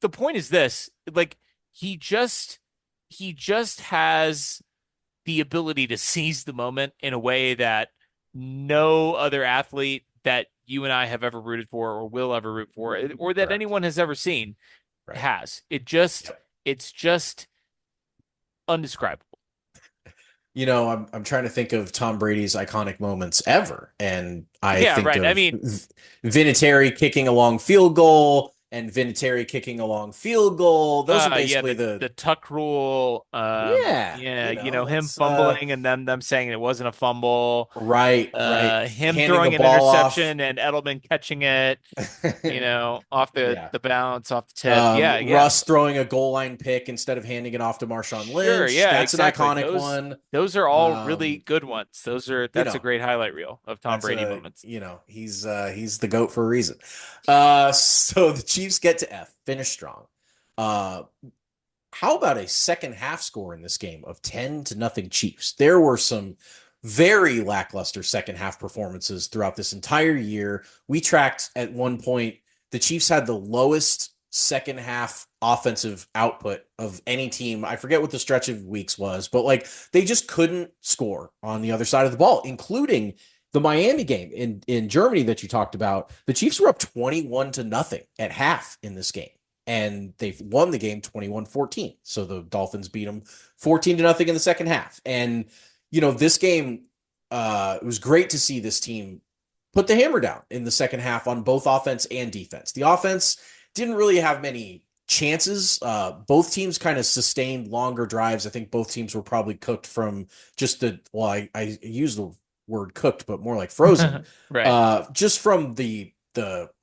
the point is this: like he just he just has the ability to seize the moment in a way that no other athlete that you and I have ever rooted for or will ever root for or that correct. anyone has ever seen Right. has. Yep. It's just undescribable. I'm trying to think of Tom Brady's iconic moments ever, and I Yeah, think right. I of mean, Vinatieri kicking a long field goal and Vinatieri kicking a long field goal. Those are yeah, basically the the tuck rule. yeah, Yeah, him that's fumbling and them saying it wasn't a fumble. right, right. Him Handing the throwing an ball off. interception and Edelman catching it, off Yeah. the bounce, off the tip. Yeah, yeah. Russ throwing a goal line pick instead of handing it off to Marshawn Sure, Lynch. yeah, That's an exactly. iconic Those one. those are all really Um, good ones. you That's a know, great highlight reel of Tom that's Brady moments. he's the GOAT for a reason. So the Chiefs get to F, finish strong. Uh, how about a second half score in this game of 10-0 Chiefs? There were some very lackluster second half performances throughout this entire year. We tracked at one point the Chiefs had the lowest second half offensive output of any team. I forget what the stretch of weeks was, but like they just couldn't score on the other side of the ball, including the Miami game in Germany that you talked about. The Chiefs were up 21-0 at half in this game, and they've won the game 21-14. So the Dolphins beat them 14-0 in the second half. And this game, it was great to see this team put the hammer down in the second half on both offense and defense. The offense didn't really have many chances. Both teams kind of sustained longer drives. I think both teams were probably cooked from just I use the word cooked, but more like frozen, Right. just from the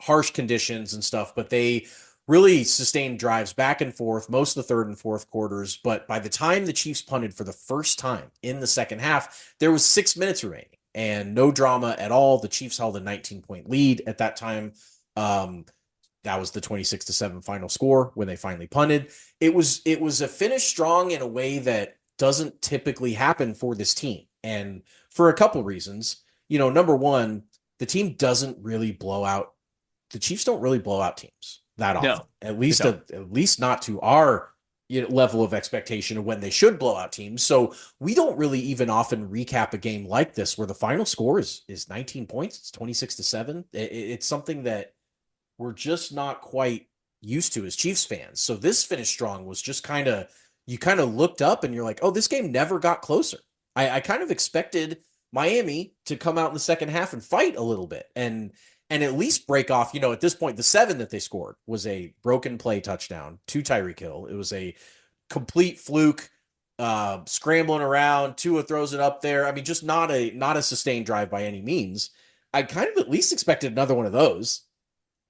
harsh conditions and stuff. But they really sustained drives back and forth most of the third and fourth quarters. But by the time the Chiefs punted for the first time in the second half, there was 6 minutes remaining and no drama at all. The Chiefs held a 19-point lead at that time. Um, that was the 26-7 final score when they finally punted. It was a finish strong in a way that doesn't typically happen for this team. And for a couple reasons. Number one, the team doesn't really blow out the Chiefs don't really blow out teams that often. No, At they least don't. at least not to our level of expectation of when they should blow out teams. So we don't really even often recap a game like this where the final score is 19 points. It's 26-7. It's something that we're just not quite used to as Chiefs fans. So this finish strong was just you kind of looked up and you're like, oh, this game never got closer. I kind of expected Miami to come out in the second half and fight a little bit and at least break off. At this point, the 7 that they scored was a broken play touchdown to Tyreek Hill. It was a complete fluke, scrambling around. Tua throws it up there. I mean, just not a sustained drive by any means. I kind of at least expected another one of those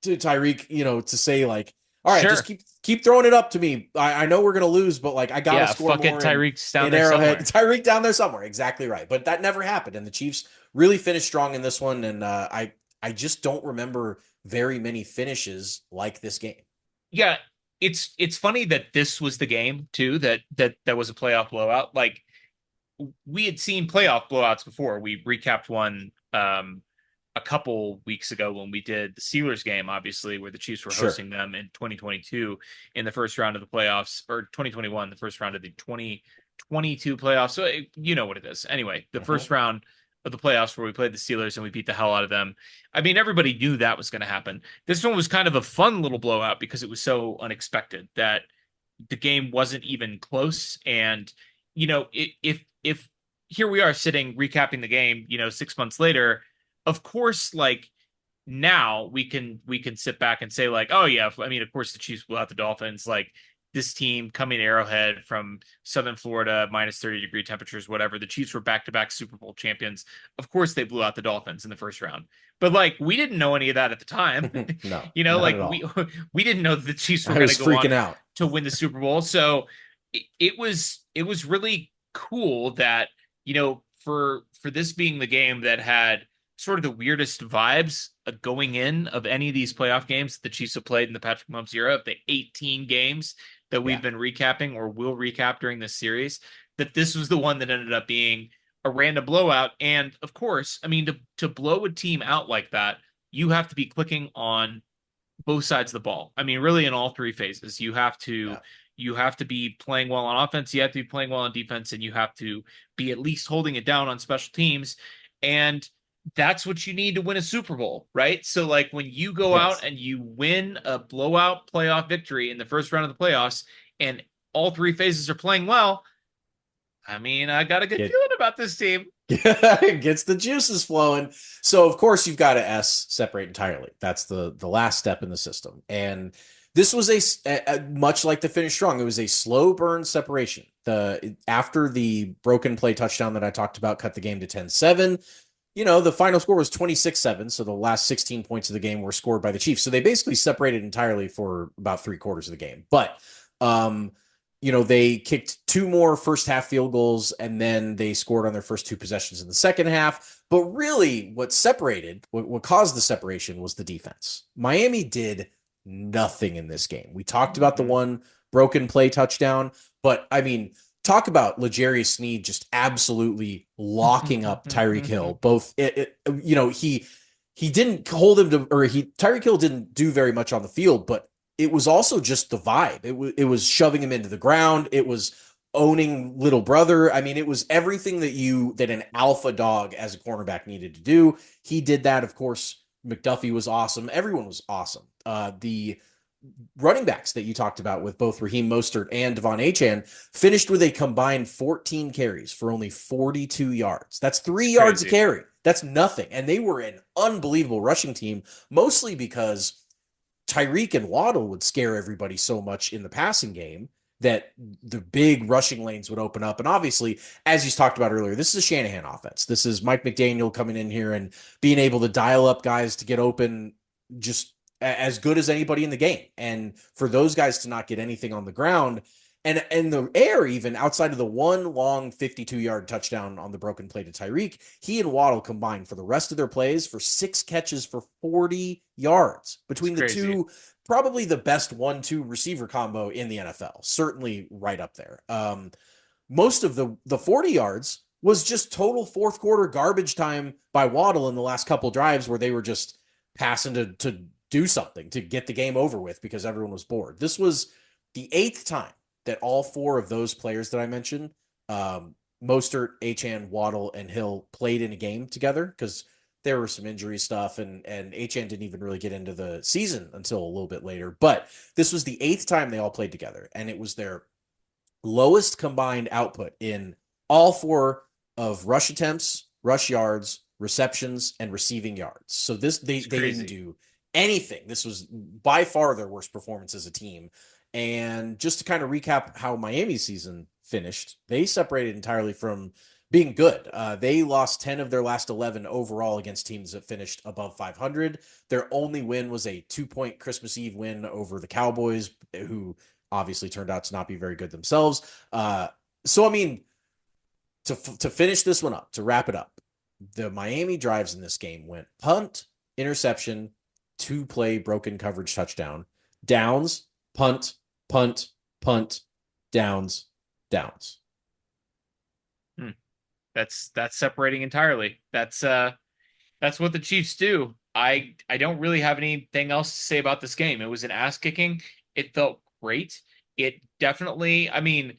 to Tyreek, to say like, All right, just Sure. keep throwing it up to me. I know we're gonna lose, but like I gotta Yeah, score fucking more Tyreek's down in there Arrowhead. somewhere. Tyreek down there somewhere. Exactly right. But that never happened. And the Chiefs really finished strong in this one. And I just don't remember very many finishes like this game. Yeah, it's funny that this was the game too that was a playoff blowout. Like we had seen playoff blowouts before. We recapped one a couple weeks ago when we did the Steelers game, obviously, where the Chiefs were Sure. hosting them in 2022 in the first round of the playoffs, or 2021, the first round of the 2022 playoffs. So you know what it is. Anyway, the Mm-hmm. first round of the playoffs where we played the Steelers and we beat the hell out of them. I mean, everybody knew that was going to happen. This one was kind of a fun little blowout because it was so unexpected that the game wasn't even close. And if here we are sitting recapping the game, 6 months later, of course, like now we can sit back and say like, oh yeah, I mean, of course the Chiefs blew out the Dolphins. Like this team coming Arrowhead from Southern Florida, minus 30-degree temperatures, whatever. The Chiefs were back-to-back Super Bowl champions. Of course they blew out the Dolphins in the first round. But like we didn't know any of that at the time. No, not Like at we all. we didn't know that the Chiefs were I going to was go freaking on out. to win the Super Bowl. So it was really cool that for this being the game that had sort of the weirdest vibes going in of any of these playoff games the Chiefs have played in the Patrick Mahomes era, of the 18 games that Yeah. we've been recapping or will recap during this series, that this was the one that ended up being a random blowout. And of course, I mean, to blow a team out like that, you have to be clicking on both sides of the ball. I mean, really in all three phases. Yeah. You have to be playing well on offense, you have to be playing well on defense, and you have to be at least holding it down on special teams. And that's what you need to win a Super Bowl, right? So like when you go out Yes. and you win a blowout playoff victory in the first round of the playoffs and all three phases are playing well, I mean, I got a good Get feeling about this team. gets the juices flowing. So of course you've got to separate entirely. That's the last step in the system. And this was a much like the finish strong. It was a slow burn separation. The after the broken play touchdown that I talked about cut the game to 10-7. The final score was 26-7. So the last 16 points of the game were scored by the Chiefs. So they basically separated entirely for about 3/4 of the game. But um, they kicked two more first half field goals and then they scored on their first two possessions in the second half. But really, what caused the separation was the defense. Miami did nothing in this game. We talked about the Mm-hmm. one broken play touchdown, but I mean, talk about L'Jarius Sneed just absolutely locking up Tyreek Hill. Both, he didn't hold him to, or Tyreek Hill didn't do very much on the field, but it was also just the vibe. It was shoving him into the ground. It was owning little brother. I mean, it was everything that an alpha dog as a cornerback needed to do. He did that. Of course, McDuffie was awesome. Everyone was awesome. The running backs that you talked about with both Raheem Mostert and Devon Achane finished with a combined 14 carries for only 42 yards. That's It's 3 yards a crazy. carry. That's nothing. And they were an unbelievable rushing team, mostly because Tyreek and Waddle would scare everybody so much in the passing game that the big rushing lanes would open up. And obviously, as you talked about earlier, this is a Shanahan offense. This is Mike McDaniel coming in here and being able to dial up guys to get open just as good as anybody in the game. And for those guys to not get anything on the ground and in the air, even outside of the one long 52-yard touchdown on the broken play to Tyreek, he and Waddle combined for the rest of their plays for 6 catches for 40 yards It's between the crazy. two, probably the best 1-2 receiver combo in the NFL, certainly right up there. Most of the 40 yards was just total fourth quarter garbage time by Waddle in the last couple drives where they were just passing to do something to get the game over with because everyone was bored. This was the eighth time that all four of those players that I mentioned, Mostert, Achane, Waddle, and Hill played in a game together because there were some injury stuff and Achane didn't even really get into the season until a little bit later. But this was the eighth time they all played together, and it was their lowest combined output in all four of rush attempts, rush yards, receptions, and receiving yards. So they It's didn't crazy. do anything. This was by far their worst performance as a team. And just to kind of recap how Miami's season finished, they separated entirely from being good. They lost 10 of their last 11 overall against teams that finished above 500. Their only win was a 2-point Christmas Eve win over the Cowboys, who obviously turned out to not be very good themselves. So, I mean, to finish this one up, to wrap it up, the Miami drives in this game went punt, interception, two play broken coverage touchdown, downs, punt, punt, punt, downs, downs. Hmm. That's separating entirely. That's what the Chiefs do. I don't really have anything else to say about this game. It was an ass kicking. It felt great. It definitely, I mean,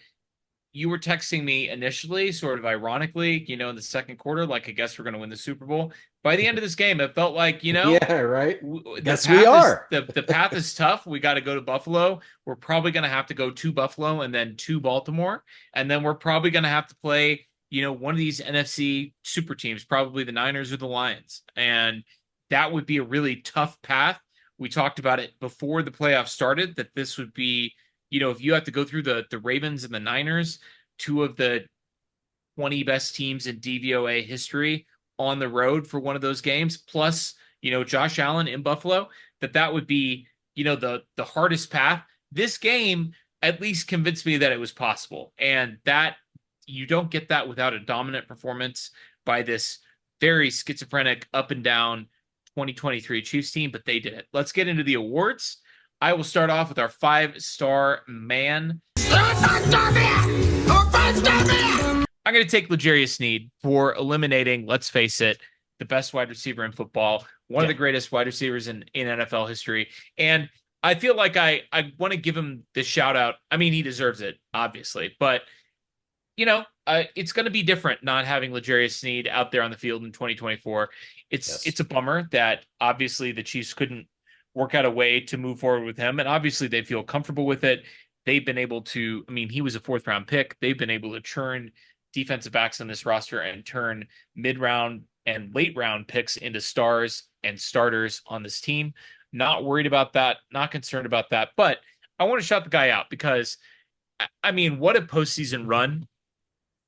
you were texting me initially, sort of ironically, in the second quarter, like, I guess we're going to win the Super Bowl. By the end of this game, it felt like, Yeah, right. the Guess we path is are. the path is tough. We got to go to Buffalo. We're probably going to have to go to Buffalo and then to Baltimore, and then we're probably going to have to play, one of these NFC super teams, probably the Niners or the Lions, and that would be a really tough path. We talked about it before the playoffs started that this would be, if you have to go through the Ravens and the Niners, two of the 20 best teams in DVOA history on the road for one of those games, plus, Josh Allen in Buffalo, that would be, the hardest path. This game at least convinced me that it was possible. And that you don't get that without a dominant performance by this very schizophrenic up and down 2023 Chiefs team, but they did it. Let's get into the awards. I will start off with our 5-star man. I'm going to take L'Jarius Sneed for eliminating, let's face it, the best wide receiver in football, one of the greatest wide receivers in NFL history. And I feel like I want to give him this shout out. I mean, he deserves it, obviously, but it's going to be different not having L'Jarius Sneed out there on the field in 2024. It's a bummer that obviously the Chiefs couldn't work out a way to move forward with him, and obviously they feel comfortable with it. They've been able to, I mean, he was a 4th-round pick. They've been able to churn defensive backs on this roster and turn mid-round and late-round picks into stars and starters on this team. Not worried about that, not concerned about that, but I want to shout the guy out because, I mean, what a postseason run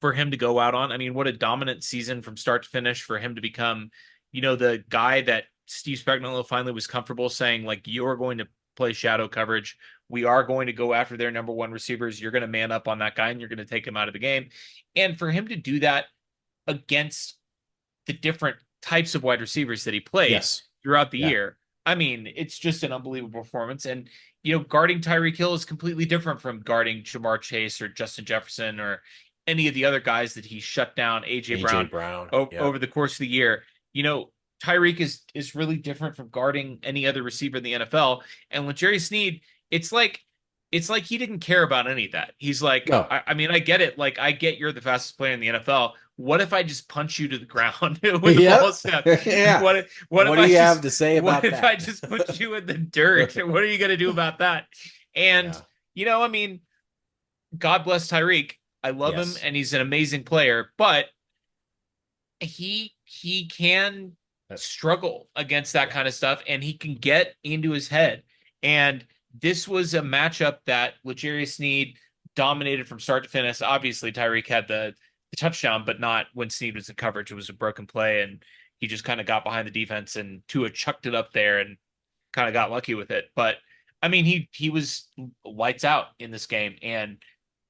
for him to go out on. I mean, what a dominant season from start to finish for him to become, the guy that Steve Spagnuolo finally was comfortable saying, like, you're going to play shadow coverage. We are going to go after their number one receivers. You're going to man up on that guy and you're going to take him out of the game. And for him to do that against the different types of wide receivers that he played throughout the year, I mean, it's just an unbelievable performance. And, guarding Tyreek Hill is completely different from guarding Jamar Chase or Justin Jefferson or any of the other guys that he shut down, AJ Brown, over the course of the year. Tyreek is really different from guarding any other receiver in the NFL. And with Jerry Sneed, it's like he didn't care about any of that. He's like, no. I mean, I get it. Like, I get you're the fastest player in the NFL. What if I just punch you to the ground when the ball snaps? Yeah. What do you have to say about that? What if I just put you in the dirt? What are you going to do about that? And, I mean, God bless Tyreek. I love him, and he's an amazing player, but he can struggle against that kind of stuff, and he can get into his head. And this was a matchup that L'Jarius Sneed dominated from start to finish. Obviously, Tyreek had the touchdown, but not when Sneed was in coverage. It was a broken play, and he just kind of got behind the defense, and Tua chucked it up there and kind of got lucky with it. But, I mean, he was lights out in this game, and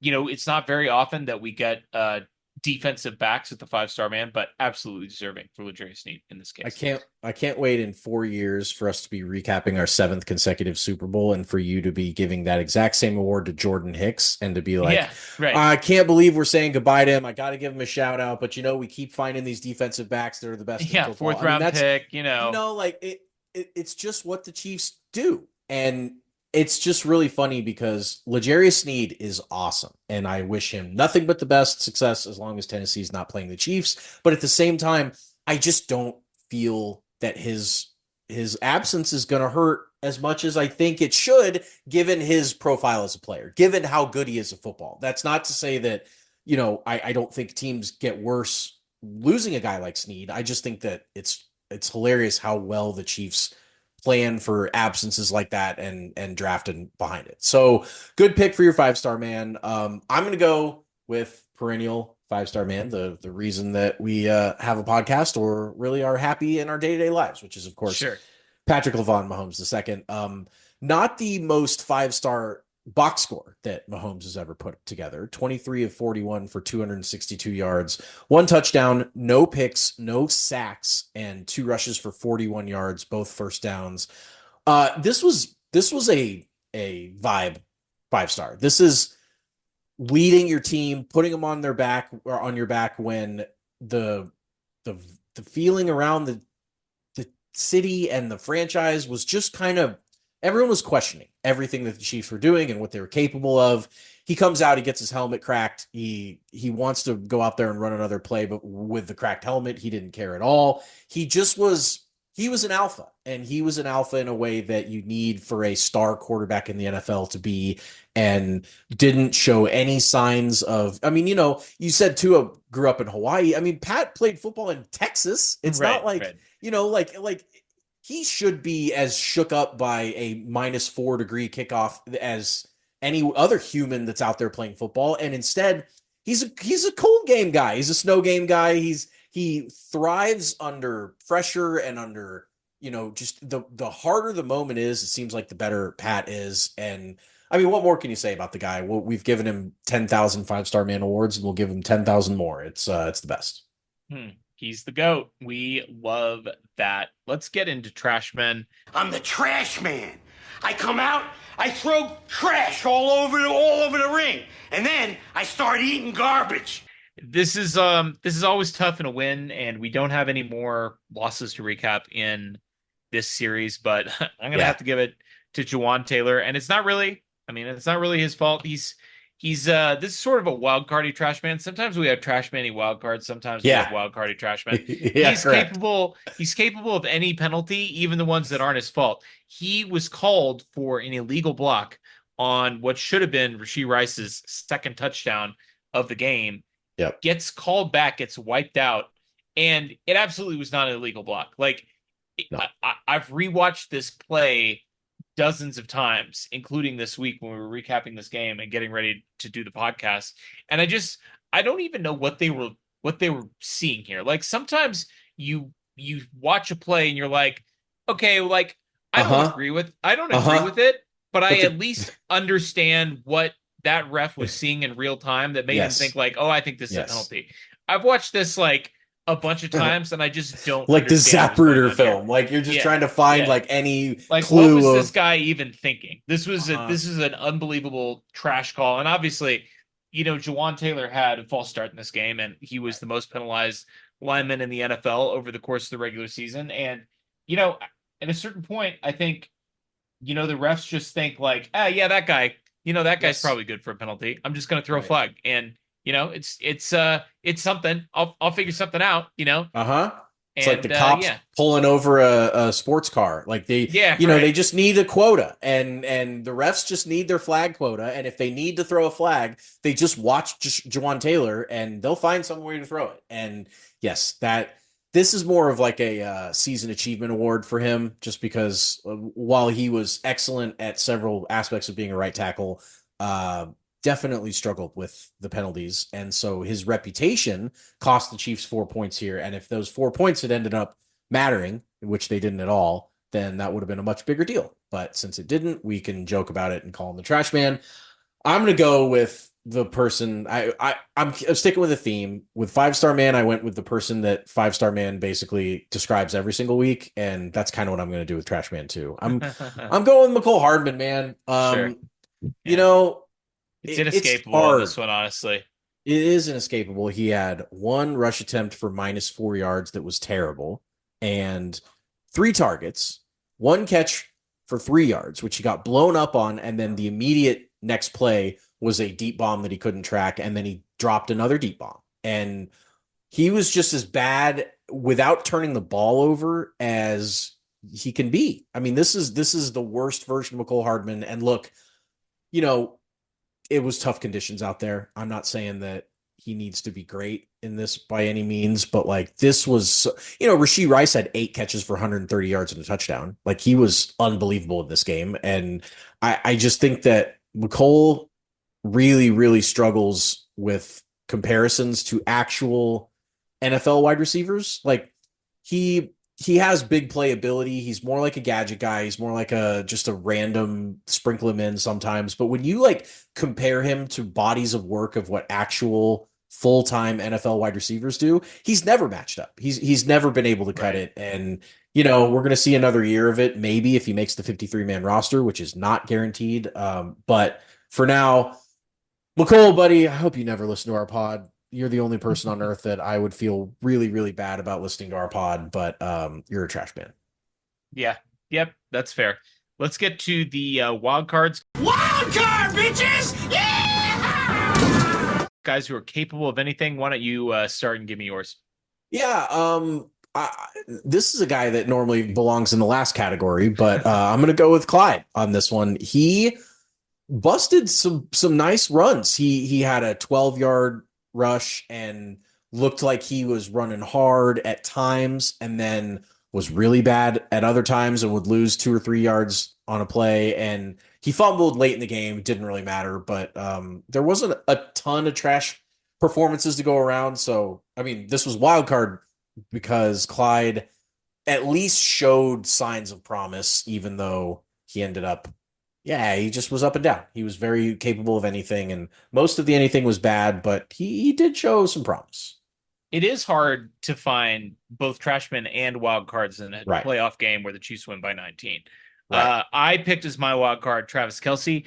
it's not very often that we get defensive backs with the 5-star man, but absolutely deserving for L'Jarius Sneed in this case. I can't wait in 4 years for us to be recapping our 7th consecutive Super Bowl and for you to be giving that exact same award to Jordan Hicks and to be like, I can't believe we're saying goodbye to him. I got to give him a shout out, but we keep finding these defensive backs that are the best in football. 4th-round pick, like it's just what the Chiefs do. And it's just really funny because L'Jarius Sneed is awesome, and I wish him nothing but the best success as long as Tennessee's not playing the Chiefs. But at the same time, I just don't feel that his absence is going to hurt as much as I think it should, given his profile as a player, given how good he is at football. That's not to say that, I don't think teams get worse losing a guy like Sneed. I just think that it's hilarious how well the Chiefs plan for absences like that and drafted behind it. So good pick for your 5-star man. I'm going to go with perennial five-star man, the reason that we have a podcast or really are happy in our day-to-day lives, which is, of course, Sure. Patrick LaVon Mahomes the second. Not the most five-star box score that Mahomes has ever put together. 23 of 41 for 262 yards, one touchdown, no picks, no sacks, and two rushes for 41 yards, both first downs. This was a vibe five-star. This is leading your team, putting them on their back or on your back when the the the feeling around the city and the franchise was just kind of everyone was questioning everything that the Chiefs were doing and what they were capable of. He comes out, he gets his helmet cracked. He wants to go out there and run another play, but with the cracked helmet, he didn't care at all. He was an alpha, and he was an alpha in a way that you need for a star quarterback in the NFL to be, and didn't show any signs of. I mean, you said Tua grew up in Hawaii. I mean, Pat played football in Texas. It's not like, Right. like he should be as shook up by a -4 degree kickoff as any other human that's out there playing football. And instead, he's a cold game guy. He's a snow game guy. He thrives under pressure and under, just the harder the moment is, it seems like the better Pat is. And I mean, what more can you say about the guy? Well, we've given him 10,000 five-star man awards, and we'll give him 10,000 more. It's the best. He's the GOAT. We love that. Let's get into trash men. I'm the trash man. I come out, I throw trash all over the ring, and then I start eating garbage. This is always tough in a win, and we don't have any more losses to recap in this series, but I'm gonna have to give it to Juwan Taylor. And it's not really his fault. He's this is sort of a wild cardy trash man. Sometimes we have trash manny wild cards, sometimes we have wild cardy trash man. He's capable of any penalty, even the ones that aren't his fault. He was called for an illegal block on what should have been Rashee Rice's second touchdown of the game. Yep. Gets called back, gets wiped out, and it absolutely was not an illegal block. Like, No. I've rewatched this play dozens of times, including this week when we were recapping this game and getting ready to do the podcast. And I don't even know what they were seeing here. Like, sometimes you watch a play and you're like, okay, like I don't agree with it, but I at least understand what that ref was seeing in real time that made him think like, oh, I think this is a penalty. I've watched this like a bunch of times, and I just don't like the Zapruder film. Like, you're just trying to find like any clue. What was this guy even thinking? This was this is an unbelievable trash call, and obviously, Juwan Taylor had a false start in this game, and he was the most penalized lineman in the NFL over the course of the regular season. And at a certain point, I think the refs just think like, yeah, that guy. That guy's probably good for a penalty. I'm just going to throw a flag, and it's something. I'll figure something out. It's like the cops pulling over a sports car. Like they just need a quota, and the refs just need their flag quota. And if they need to throw a flag, they just watch Juwan Taylor, and they'll find some way to throw it. And yes, this is more of like a season achievement award for him, just because while he was excellent at several aspects of being a right tackle, definitely struggled with the penalties. And so his reputation cost the Chiefs 4 points here. And if those 4 points had ended up mattering, which they didn't at all, then that would have been a much bigger deal. But since it didn't, we can joke about it and call him the trash man. I'm going to go with the person. I'm sticking with a theme. With five-star man, I went with the person that five-star man basically describes every single week, and that's kind of what I'm going to do with trash man too. I'm going with McCole Hardman, man. Sure. It's inescapable on this one, honestly. It is inescapable. He had one rush attempt for -4 yards that was terrible, and 3 targets, one catch for 3 yards, which he got blown up on, and then the immediate next play was a deep bomb that he couldn't track, and then he dropped another deep bomb. And he was just as bad without turning the ball over as he can be. I mean, this is the worst version of McCole Hardman. And look, it was tough conditions out there. I'm not saying that he needs to be great in this by any means, but like this was, Rashee Rice had 8 catches for 130 yards and a touchdown. Like, he was unbelievable in this game. And I just think that McCole really, really struggles with comparisons to actual NFL wide receivers. Like he has big playability. He's more like a gadget guy. He's more like just a random sprinkle him in sometimes. But when you like compare him to bodies of work of what actual full-time NFL wide receivers do, he's never matched up. He's never been able to cut it. And we're going to see another year of it, maybe if he makes the 53-man roster, which is not guaranteed. But for now, McCole, buddy, I hope you never listen to our pod. You're the only person on earth that I would feel really, really bad about listening to our pod, but you're a trash man. Yeah. Yep. That's fair. Let's get to the wild cards. Wild card, bitches! Yeah! Guys who are capable of anything. Why don't you start and give me yours? Yeah. This is a guy that normally belongs in the last category, but I'm going to go with Clyde on this one. He busted some nice runs. He had a 12-yard rush and looked like he was running hard at times, and then was really bad at other times and would lose 2 or 3 yards on a play. And he fumbled late in the game. It didn't really matter, but there wasn't a ton of trash performances to go around. So, I mean, this was wild card because Clyde at least showed signs of promise, even though he ended up, he just was up and down. He was very capable of anything, and most of the anything was bad, but he did show some promise. It is hard to find both trashmen and wild cards in a playoff game where the Chiefs win by 19. Right. I picked as my wild card Travis Kelce.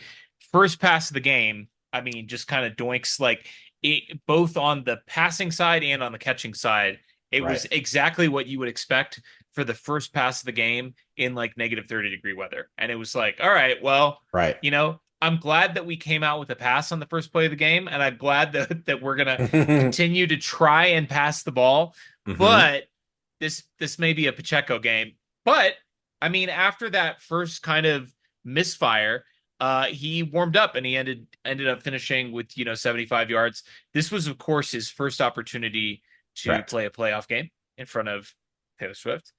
First pass of the game, I mean, just kind of doinks, like it, both on the passing side and on the catching side. It was exactly what you would expect for the first pass of the game in like negative 30-degree weather. And it was like, all right, well, I'm glad that we came out with a pass on the first play of the game. And I'm glad that we're going to continue to try and pass the ball. Mm-hmm. But this may be a Pacheco game. But I mean, after that first kind of misfire, he warmed up and he ended up finishing with 75 yards. This was, of course, his first opportunity to play a playoff game in front of Taylor Swift.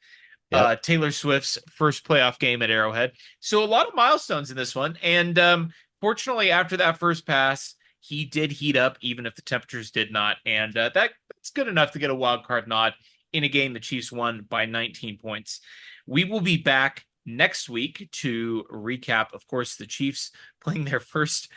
Yep. Taylor Swift's first playoff game at Arrowhead. So a lot of milestones in this one. And fortunately, after that first pass, he did heat up, even if the temperatures did not. And that's good enough to get a wild card nod in a game the Chiefs won by 19 points. We will be back next week to recap, of course, the Chiefs playing their first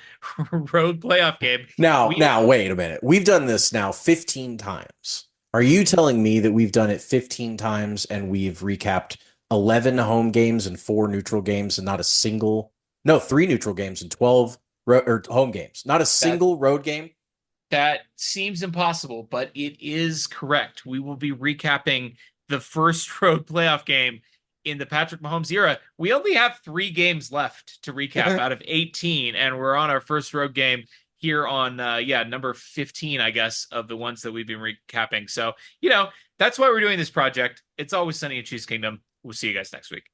road playoff game. Now, wait a minute. We've done this now 15 times. Are you telling me that we've done it 15 times and we've recapped 11 home games and 4 neutral games and not a single, 3 neutral games and 12 home games, not a single road game? That seems impossible, but it is correct. We will be recapping the first road playoff game in the Patrick Mahomes era. We only have 3 games left to recap out of 18, and we're on our first road game here on, number 15, I guess, of the ones that we've been recapping. So, that's why we're doing this project. It's always sunny in Chiefs Kingdom. We'll see you guys next week.